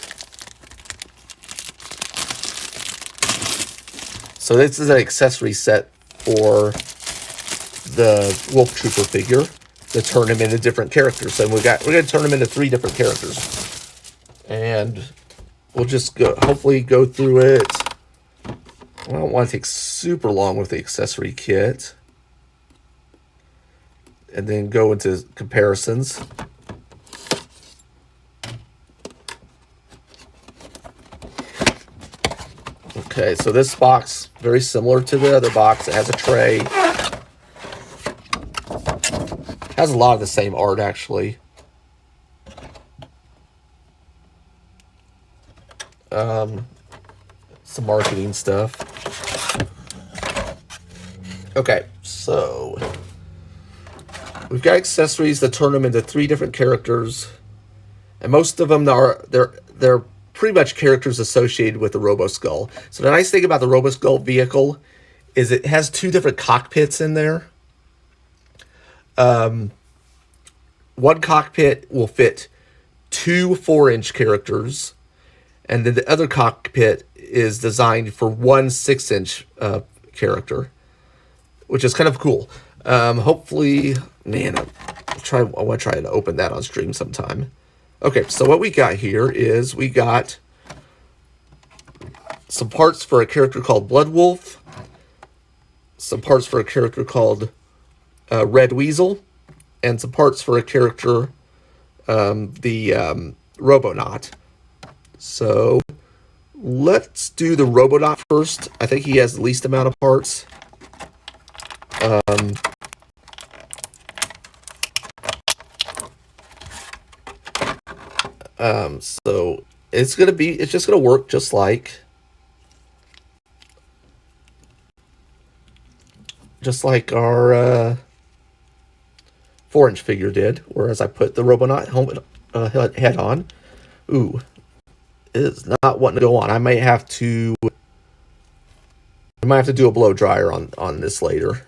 So this is an accessory set for the Wolf Trooper figure to turn him into different characters. So we're going to turn him into 3 different characters. And we'll just hopefully go through it. I don't want to take super long with the accessory kit. And then go into comparisons. Okay, so this box, very similar to the other box. It has a tray. Has a lot of the same art, actually. Some marketing stuff. Okay, so we've got accessories that turn them into 3 different characters, and most of them they're pretty much characters associated with the Robo-Skull. So the nice thing about the Robo-Skull vehicle is it has 2 different cockpits in there. One cockpit will fit 2 4-inch characters, and then the other cockpit is designed for 1 6-inch character, which is kind of cool. Hopefully, man, I want to try to open that on stream sometime. Okay, so what we got here is we got some parts for a character called Blood Wolf, some parts for a character called Red Weasel, and some parts for a character, the Robonaut. So let's do the Robonaut first. I think he has the least amount of parts. So it's just gonna work just like our 4-inch figure did. Whereas I put the Robonaut helmet head on. Ooh, it is not wanting to go on. I might have to do a blow dryer on this later.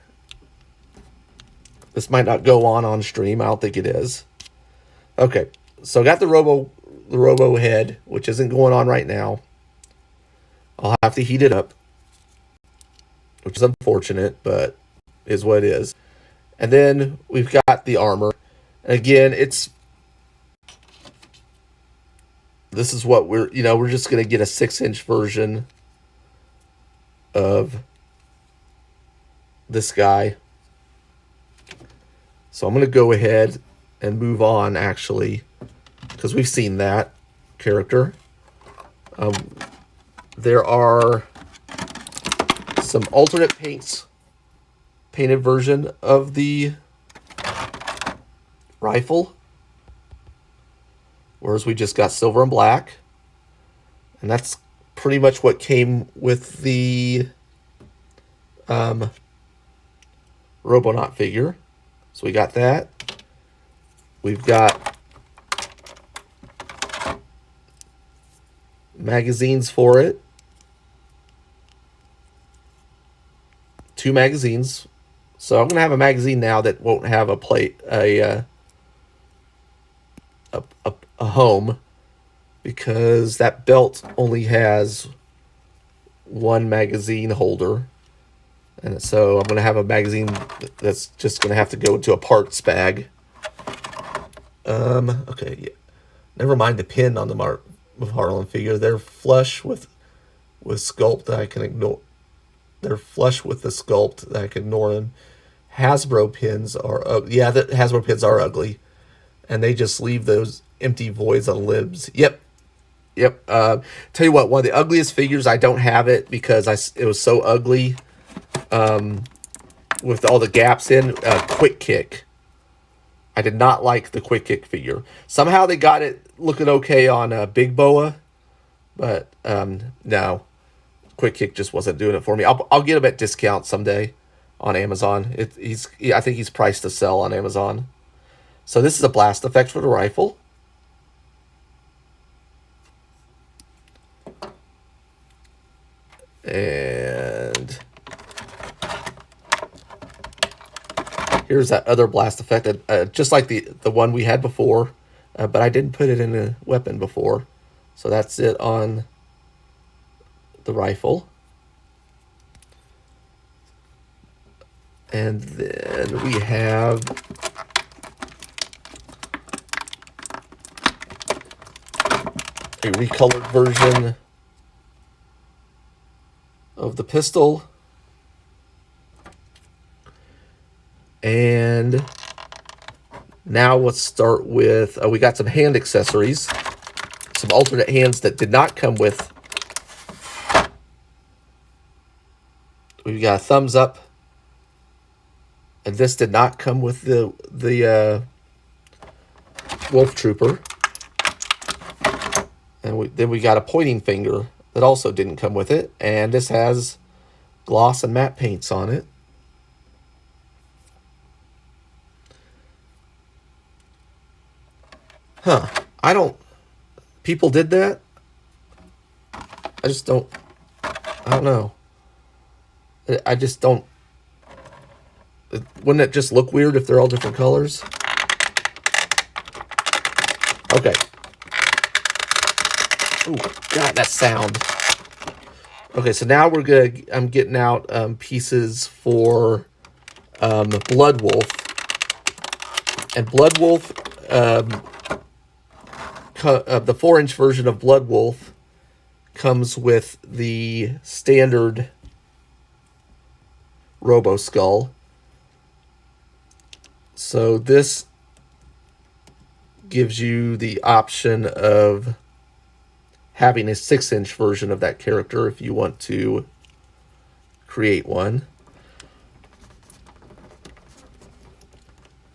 This might not go on stream. I don't think it is. Okay, so I got the Robo head, which isn't going on right now. I'll have to heat it up, which is unfortunate, but is what it is. And then we've got the armor. And again, this is what we're just going to get a 6-inch version of this guy. So I'm going to go ahead and move on, actually, because we've seen that character. There are some alternate painted version of the rifle, whereas we just got silver and black, and that's pretty much what came with the Robonaut figure. So we got that. We've got magazines for it. 2 magazines. So I'm going to have a magazine now that won't have a home, because that belt only has 1 magazine holder. And so I'm going to have a magazine that's just going to have to go into a parts bag. Okay, yeah. Never mind the pin on the Harlan figure. They're flush with sculpt that I can ignore. They're flush with the sculpt that I can ignore them. Hasbro pins are the Hasbro pins are ugly, and they just leave those empty voids on limbs. Yep. Tell you what, one of the ugliest figures, I don't have it because it was so ugly. With all the gaps in, Quick Kick. I did not like the Quick Kick figure. Somehow they got it looking okay on Big Boa, but no, Quick Kick just wasn't doing it for me. I'll get him at discount someday on Amazon. I think he's priced to sell on Amazon. So this is a blast effect for the rifle. And here's that other blast effect, just like the one we had before, but I didn't put it in a weapon before. So that's it on the rifle. And then we have a recolored version of the pistol. And now let's start with, we got some hand accessories, some alternate hands that did not come with. We've got a thumbs up, and this did not come with the Wolf Trooper. And then we got a pointing finger that also didn't come with it, and this has gloss and matte paints on it. Huh. People did that? I don't know. I just don't. Wouldn't it just look weird if they're all different colors? Okay. Ooh, God, that sound. Okay, so now I'm getting out pieces for Blood Wolf. And Blood Wolf, the 4-inch version of Blood Wolf comes with the standard Robo Skull. So this gives you the option of having a 6-inch version of that character if you want to create one.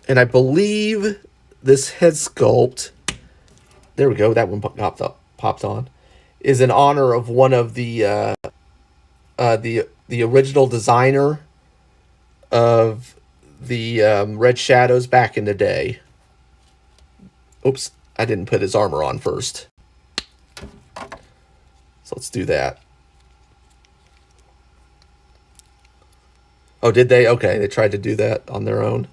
And I believe this head sculpt, there we go, that one popped on, is in honor of one of the original designer of the Red Shadows back in the day. Oops, I didn't put his armor on first. So let's do that. Oh, did they? Okay, they tried to do that on their own.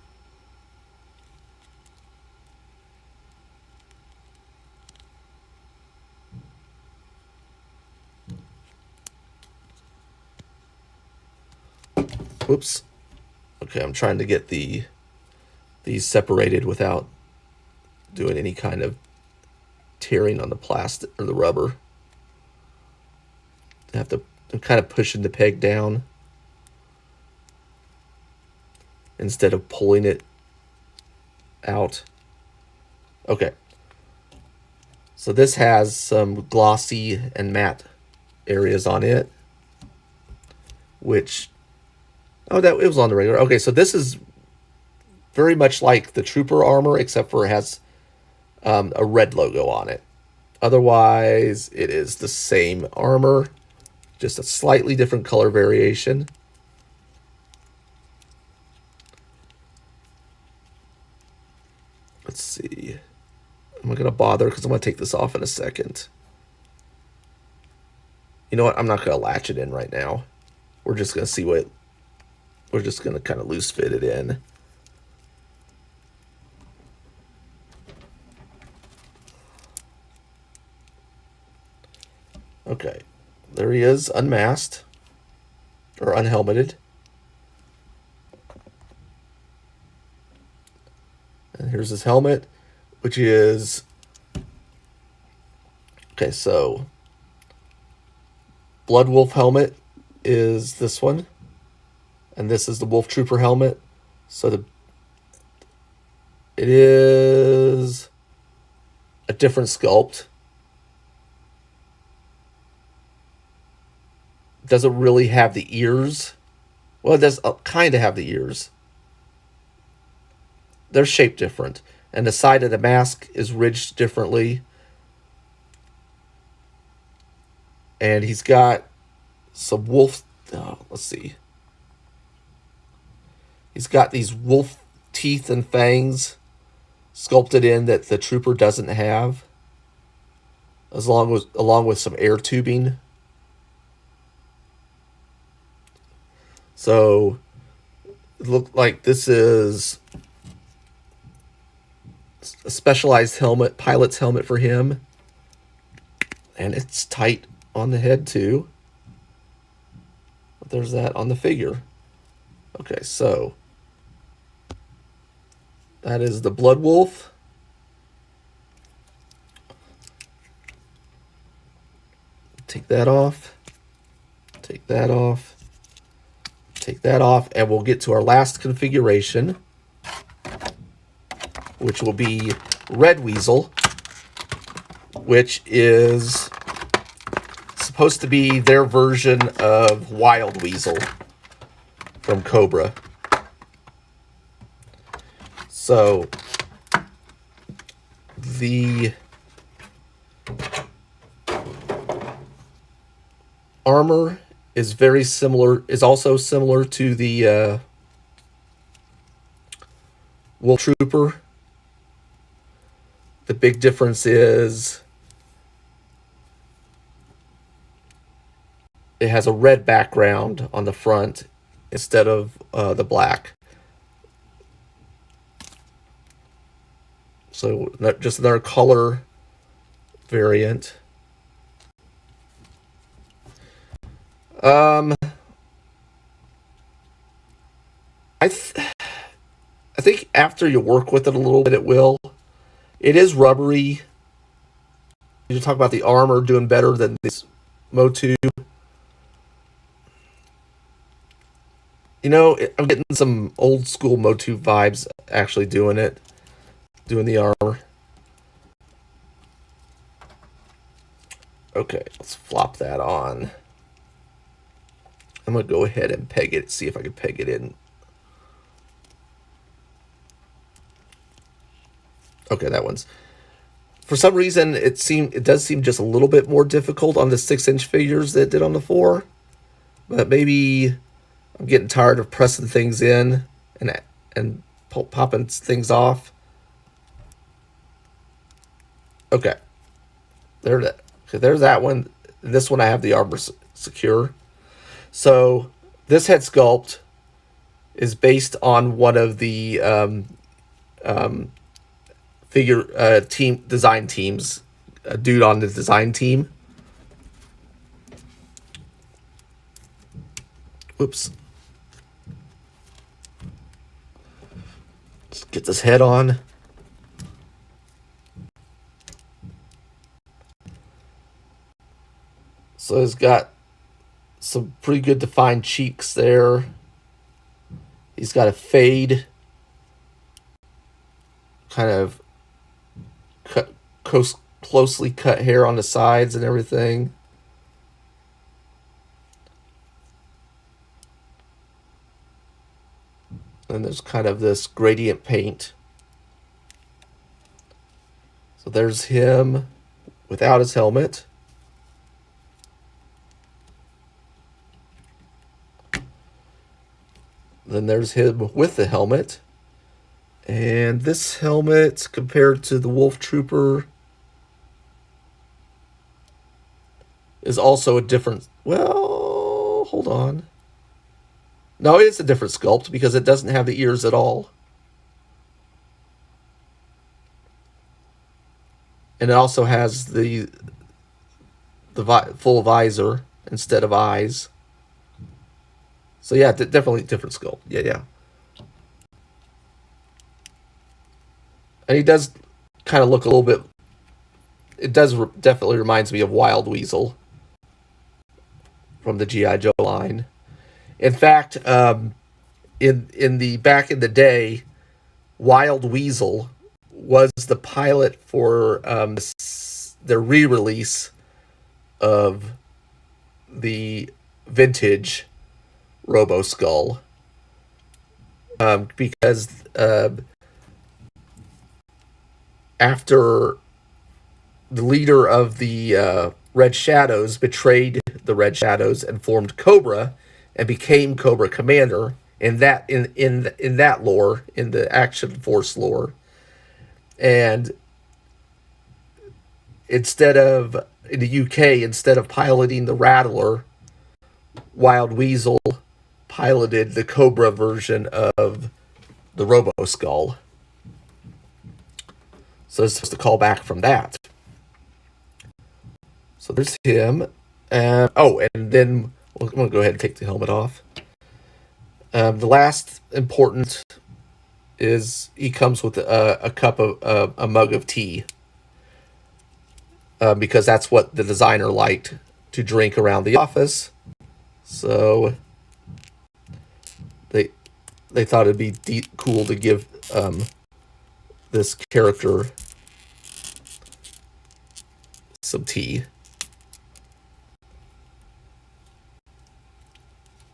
Oops. Okay, I'm trying to get these separated without doing any kind of tearing on the plastic or the rubber. I'm kind of pushing the peg down instead of pulling it out. Okay. So this has some glossy and matte areas on it, which, oh, that it was on the regular. Okay, so this is very much like the Trooper armor, except for it has a red logo on it. Otherwise, it is the same armor, just a slightly different color variation. Let's see. I'm not going to bother because I'm going to take this off in a second. You know what? I'm not going to latch it in right now. We're just going to see what... We're just going to kind of loose fit it in. Okay. There he is, unmasked. Or unhelmeted. And here's his helmet, which is... Okay, so... Blood Wolf helmet is this one. And this is the Wolf Trooper helmet. So it is a different sculpt. Doesn't really have the ears. Well, it does kind of have the ears. They're shaped different. And the side of the mask is ridged differently. And he's got some wolf... Oh, let's see. He's got these wolf teeth and fangs sculpted in that the Trooper doesn't have. Along with some air tubing. So it looked like this is a specialized helmet, pilot's helmet for him. And it's tight on the head too. But there's that on the figure. Okay, so that is the Blood Wolf. Take that off. Take that off. Take that off, and we'll get to our last configuration, which will be Red Weasel, which is supposed to be their version of Wild Weasel from Cobra. So the armor is very similar, is also similar to the Wolf Trooper. The big difference is it has a red background on the front instead of the black. So just another color variant. I think after you work with it a little bit, it will. It is rubbery. You talk about the armor doing better than this Motu. You know, I'm getting some old school Motu vibes actually doing it, doing the armor. Okay, let's flop that on. I'm gonna go ahead and peg it, see if I can peg it in. Okay, that one's. For some reason, it does seem just a little bit more difficult on the 6-inch figures than it did on the 4. But maybe I'm getting tired of pressing things in and popping things off. Okay, there's that one. This one I have the armor secure. So this head sculpt is based on one of the figure team design teams, a dude on the design team. Whoops. Let's get this head on. So he's got some pretty good defined cheeks there. He's got a fade, kind of closely cut hair on the sides and everything. And there's kind of this gradient paint. So there's him without his helmet. Then there's him with the helmet. And this helmet, compared to the Wolf Trooper, is also a different... Well, hold on. No, it is a different sculpt because it doesn't have the ears at all. And it also has the full visor instead of eyes. So yeah, definitely different sculpt. Yeah. And he does kind of look a little bit... It does definitely reminds me of Wild Weasel from the G.I. Joe line. In fact, in the back in the day, Wild Weasel was the pilot for the re-release of the vintage Robo Skull, because after the leader of the Red Shadows betrayed the Red Shadows and formed Cobra and became Cobra Commander in that lore, in the Action Force lore. And instead of in the UK, instead of piloting the Rattler, Wild Weasel piloted the Cobra version of the Robo Skull. So it's supposed to call back from that. So there's him. And then I'm going to go ahead and take the helmet off. The last important is he comes with a cup of a mug of tea, because that's what the designer liked to drink around the office. So they thought it'd be cool to give this character some tea.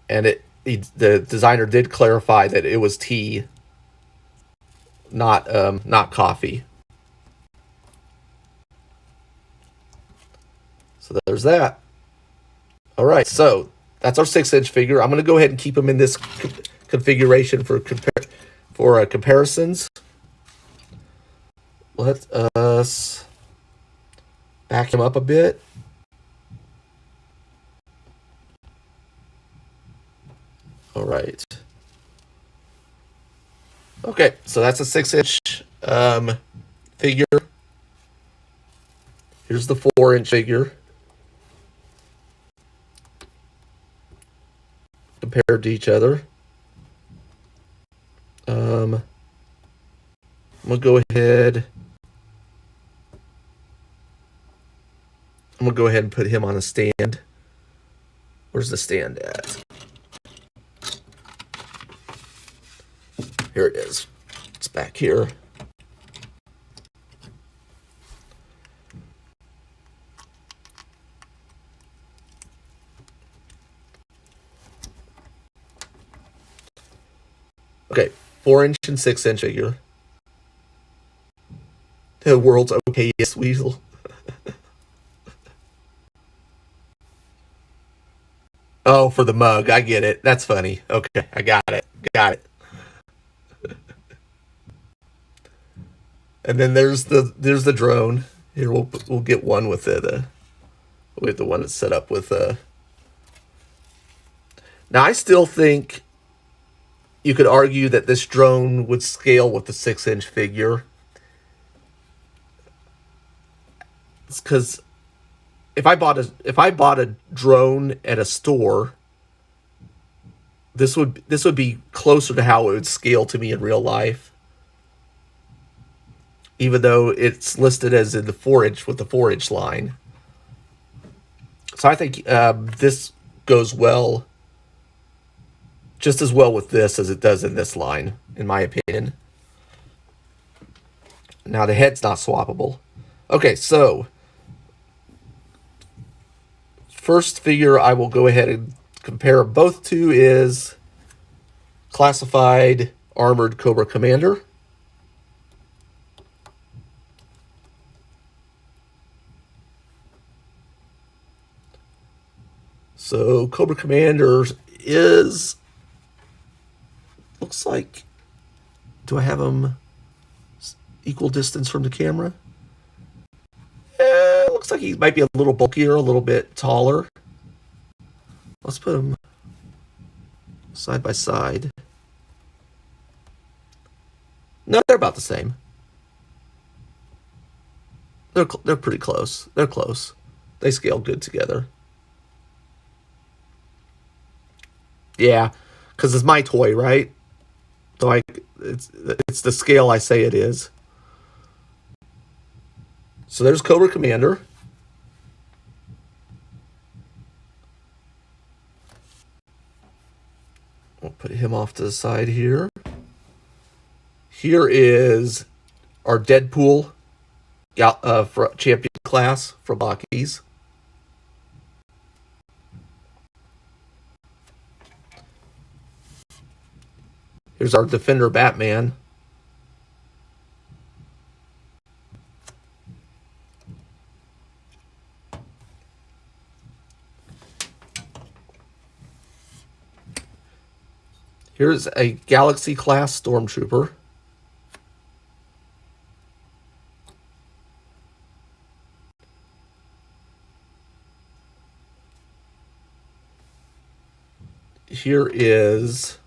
And the designer did clarify that it was tea, not coffee. So there's that. All right, so that's our 6-inch figure. I'm going to go ahead and keep them in this configuration for comparisons. Let us back him up a bit. All right. Okay, so that's a 6-inch figure. Here's the 4-inch figure compared to each other. I'm gonna go ahead. I'm gonna go ahead and put him on a stand. Where's the stand at? it is. It's back here. Okay, 4-inch and 6-inch figure. The world's okayest weasel. Oh, for the mug. I get it. That's funny. Okay, I got it. Got it. And then there's the drone. Here we'll get one with it. We have the one that's set up with. Now I still think you could argue that this drone would scale with the 6-inch figure. It's because if I bought a drone at a store, this would be closer to how it would scale to me in real life. Even though it's listed as in the 4-inch with the 4-inch line. So I think this goes well, just as well with this as it does in this line, in my opinion. Now the head's not swappable. Okay, so first figure I will go ahead and compare both to is classified armored Cobra Commander. So Cobra Commander is, looks like, do I have him equal distance from the camera? Looks like he might be a little bulkier, a little bit taller. Let's put him side by side. No, they're about the same. They're pretty close. They're close. They scale good together. Yeah, because it's my toy, right? So it's the scale I say it is. So there's Cobra Commander. We'll put him off to the side here. Here is our Deadpool for champion class for Bakis. Here's our Defender Batman. Here's a Galaxy class Stormtrooper. Here is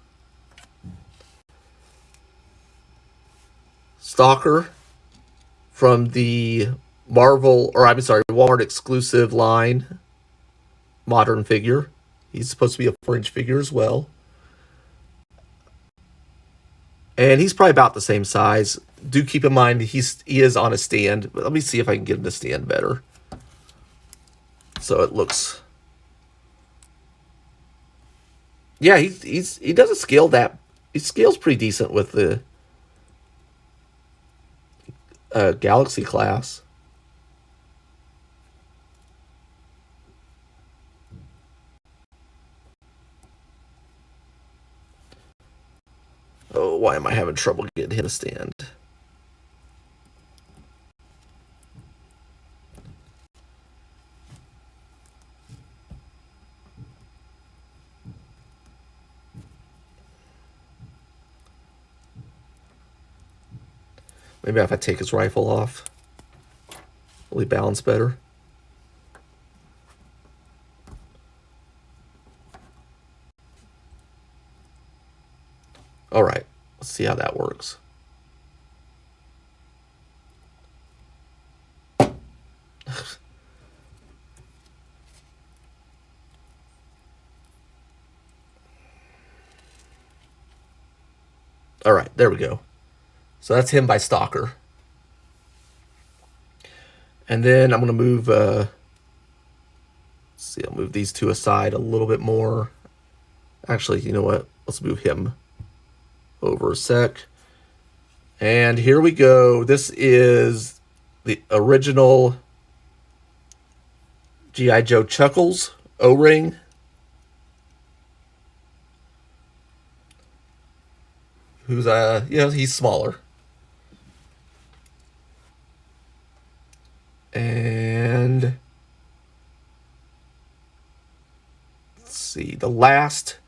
Stalker from the Walmart exclusive line modern figure. He's supposed to be a 4-inch figure as well. And he's probably about the same size. Do keep in mind he is on a stand. But let me see if I can get him to stand better. So it looks. Yeah, he doesn't scale that. He scales pretty decent with the Galaxy class. Oh, why am I having trouble getting him to stand? Maybe if I take his rifle off, will he balance better? All right, let's see how that works. All right, there we go. So that's him by Stalker. And then I'm going to move, let's see, I'll move these two aside a little bit more. Actually, you know what? Let's move him over a sec. And here we go. This is the original G.I. Joe Chuckles O-ring. Who's he's smaller. And let's see, the last,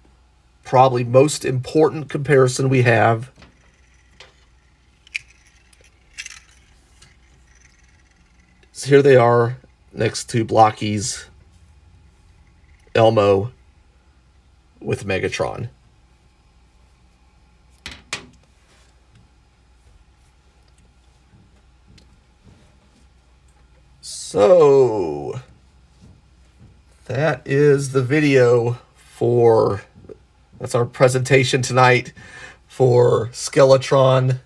probably most important comparison we have. So here they are next to Blocky's Elmo with Megatron. So that is the video for, that's our presentation tonight for Skeletron.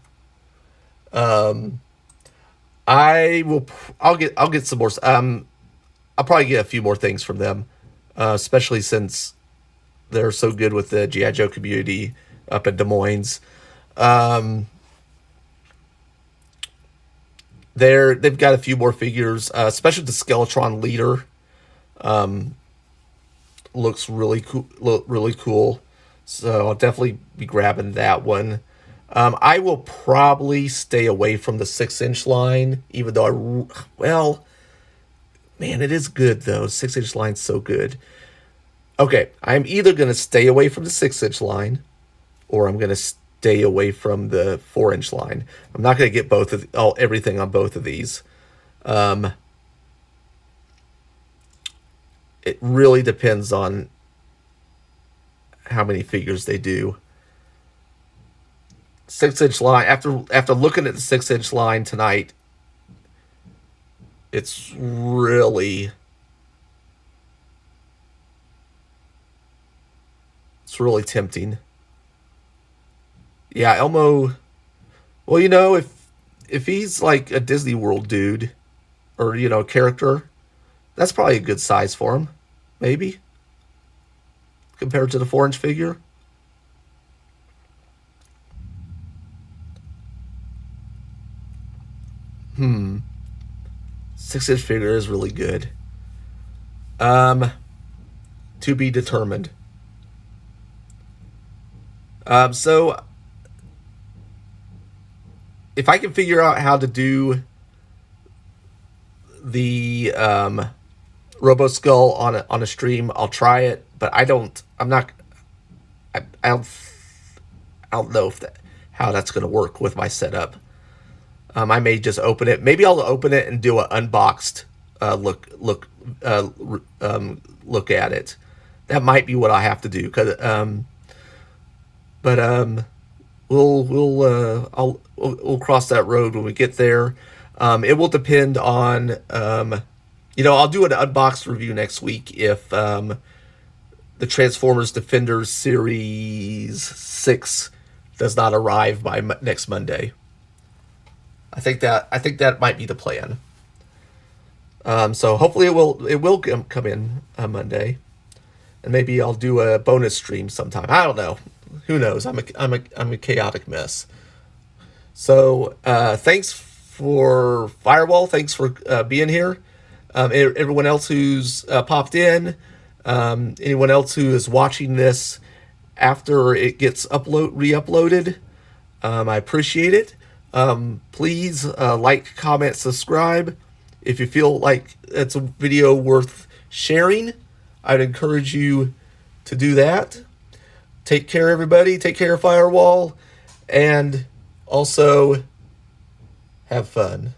I'll get some more. I'll probably get a few more things from them, especially since they're so good with the G.I. Joe community up in Des Moines. They've got a few more figures, especially the Skeletron leader. Looks really cool. Really cool. So I'll definitely be grabbing that one. I will probably stay away from the 6-inch line, even though man, it is good though. 6-inch line's so good. Okay, I'm either gonna stay away from the 6-inch line, or I'm gonna stay away from the 4-inch line. I'm not gonna get everything on both of these. It really depends on how many figures they do. 6-inch line. After looking at the 6-inch line tonight, it's really tempting. Yeah, Elmo. Well, if he's like a Disney World dude, or character, that's probably a good size for him, maybe compared to the 4-inch figure. 6-inch figure is really good. To be determined. So if I can figure out how to do the Robo Skull on a stream, I'll try it. But I don't know if how that's going to work with my setup. I may just open it. Maybe I'll open it and do an unboxed look at it. That might be what I have to do. We'll cross that road when we get there. It will depend on I'll do an unboxed review next week if the Transformers Defenders Series 6 does not arrive by next Monday. I think that might be the plan. So hopefully it will come in on Monday, and maybe I'll do a bonus stream sometime. I don't know. Who knows? I'm a chaotic mess. So thanks for Firewall. Thanks for being here. Everyone else who's popped in. Anyone else who is watching this after it gets re-uploaded. I appreciate it. Please like, comment, subscribe. If you feel like it's a video worth sharing, I'd encourage you to do that. Take care, everybody. Take care, Firewall. And also, have fun.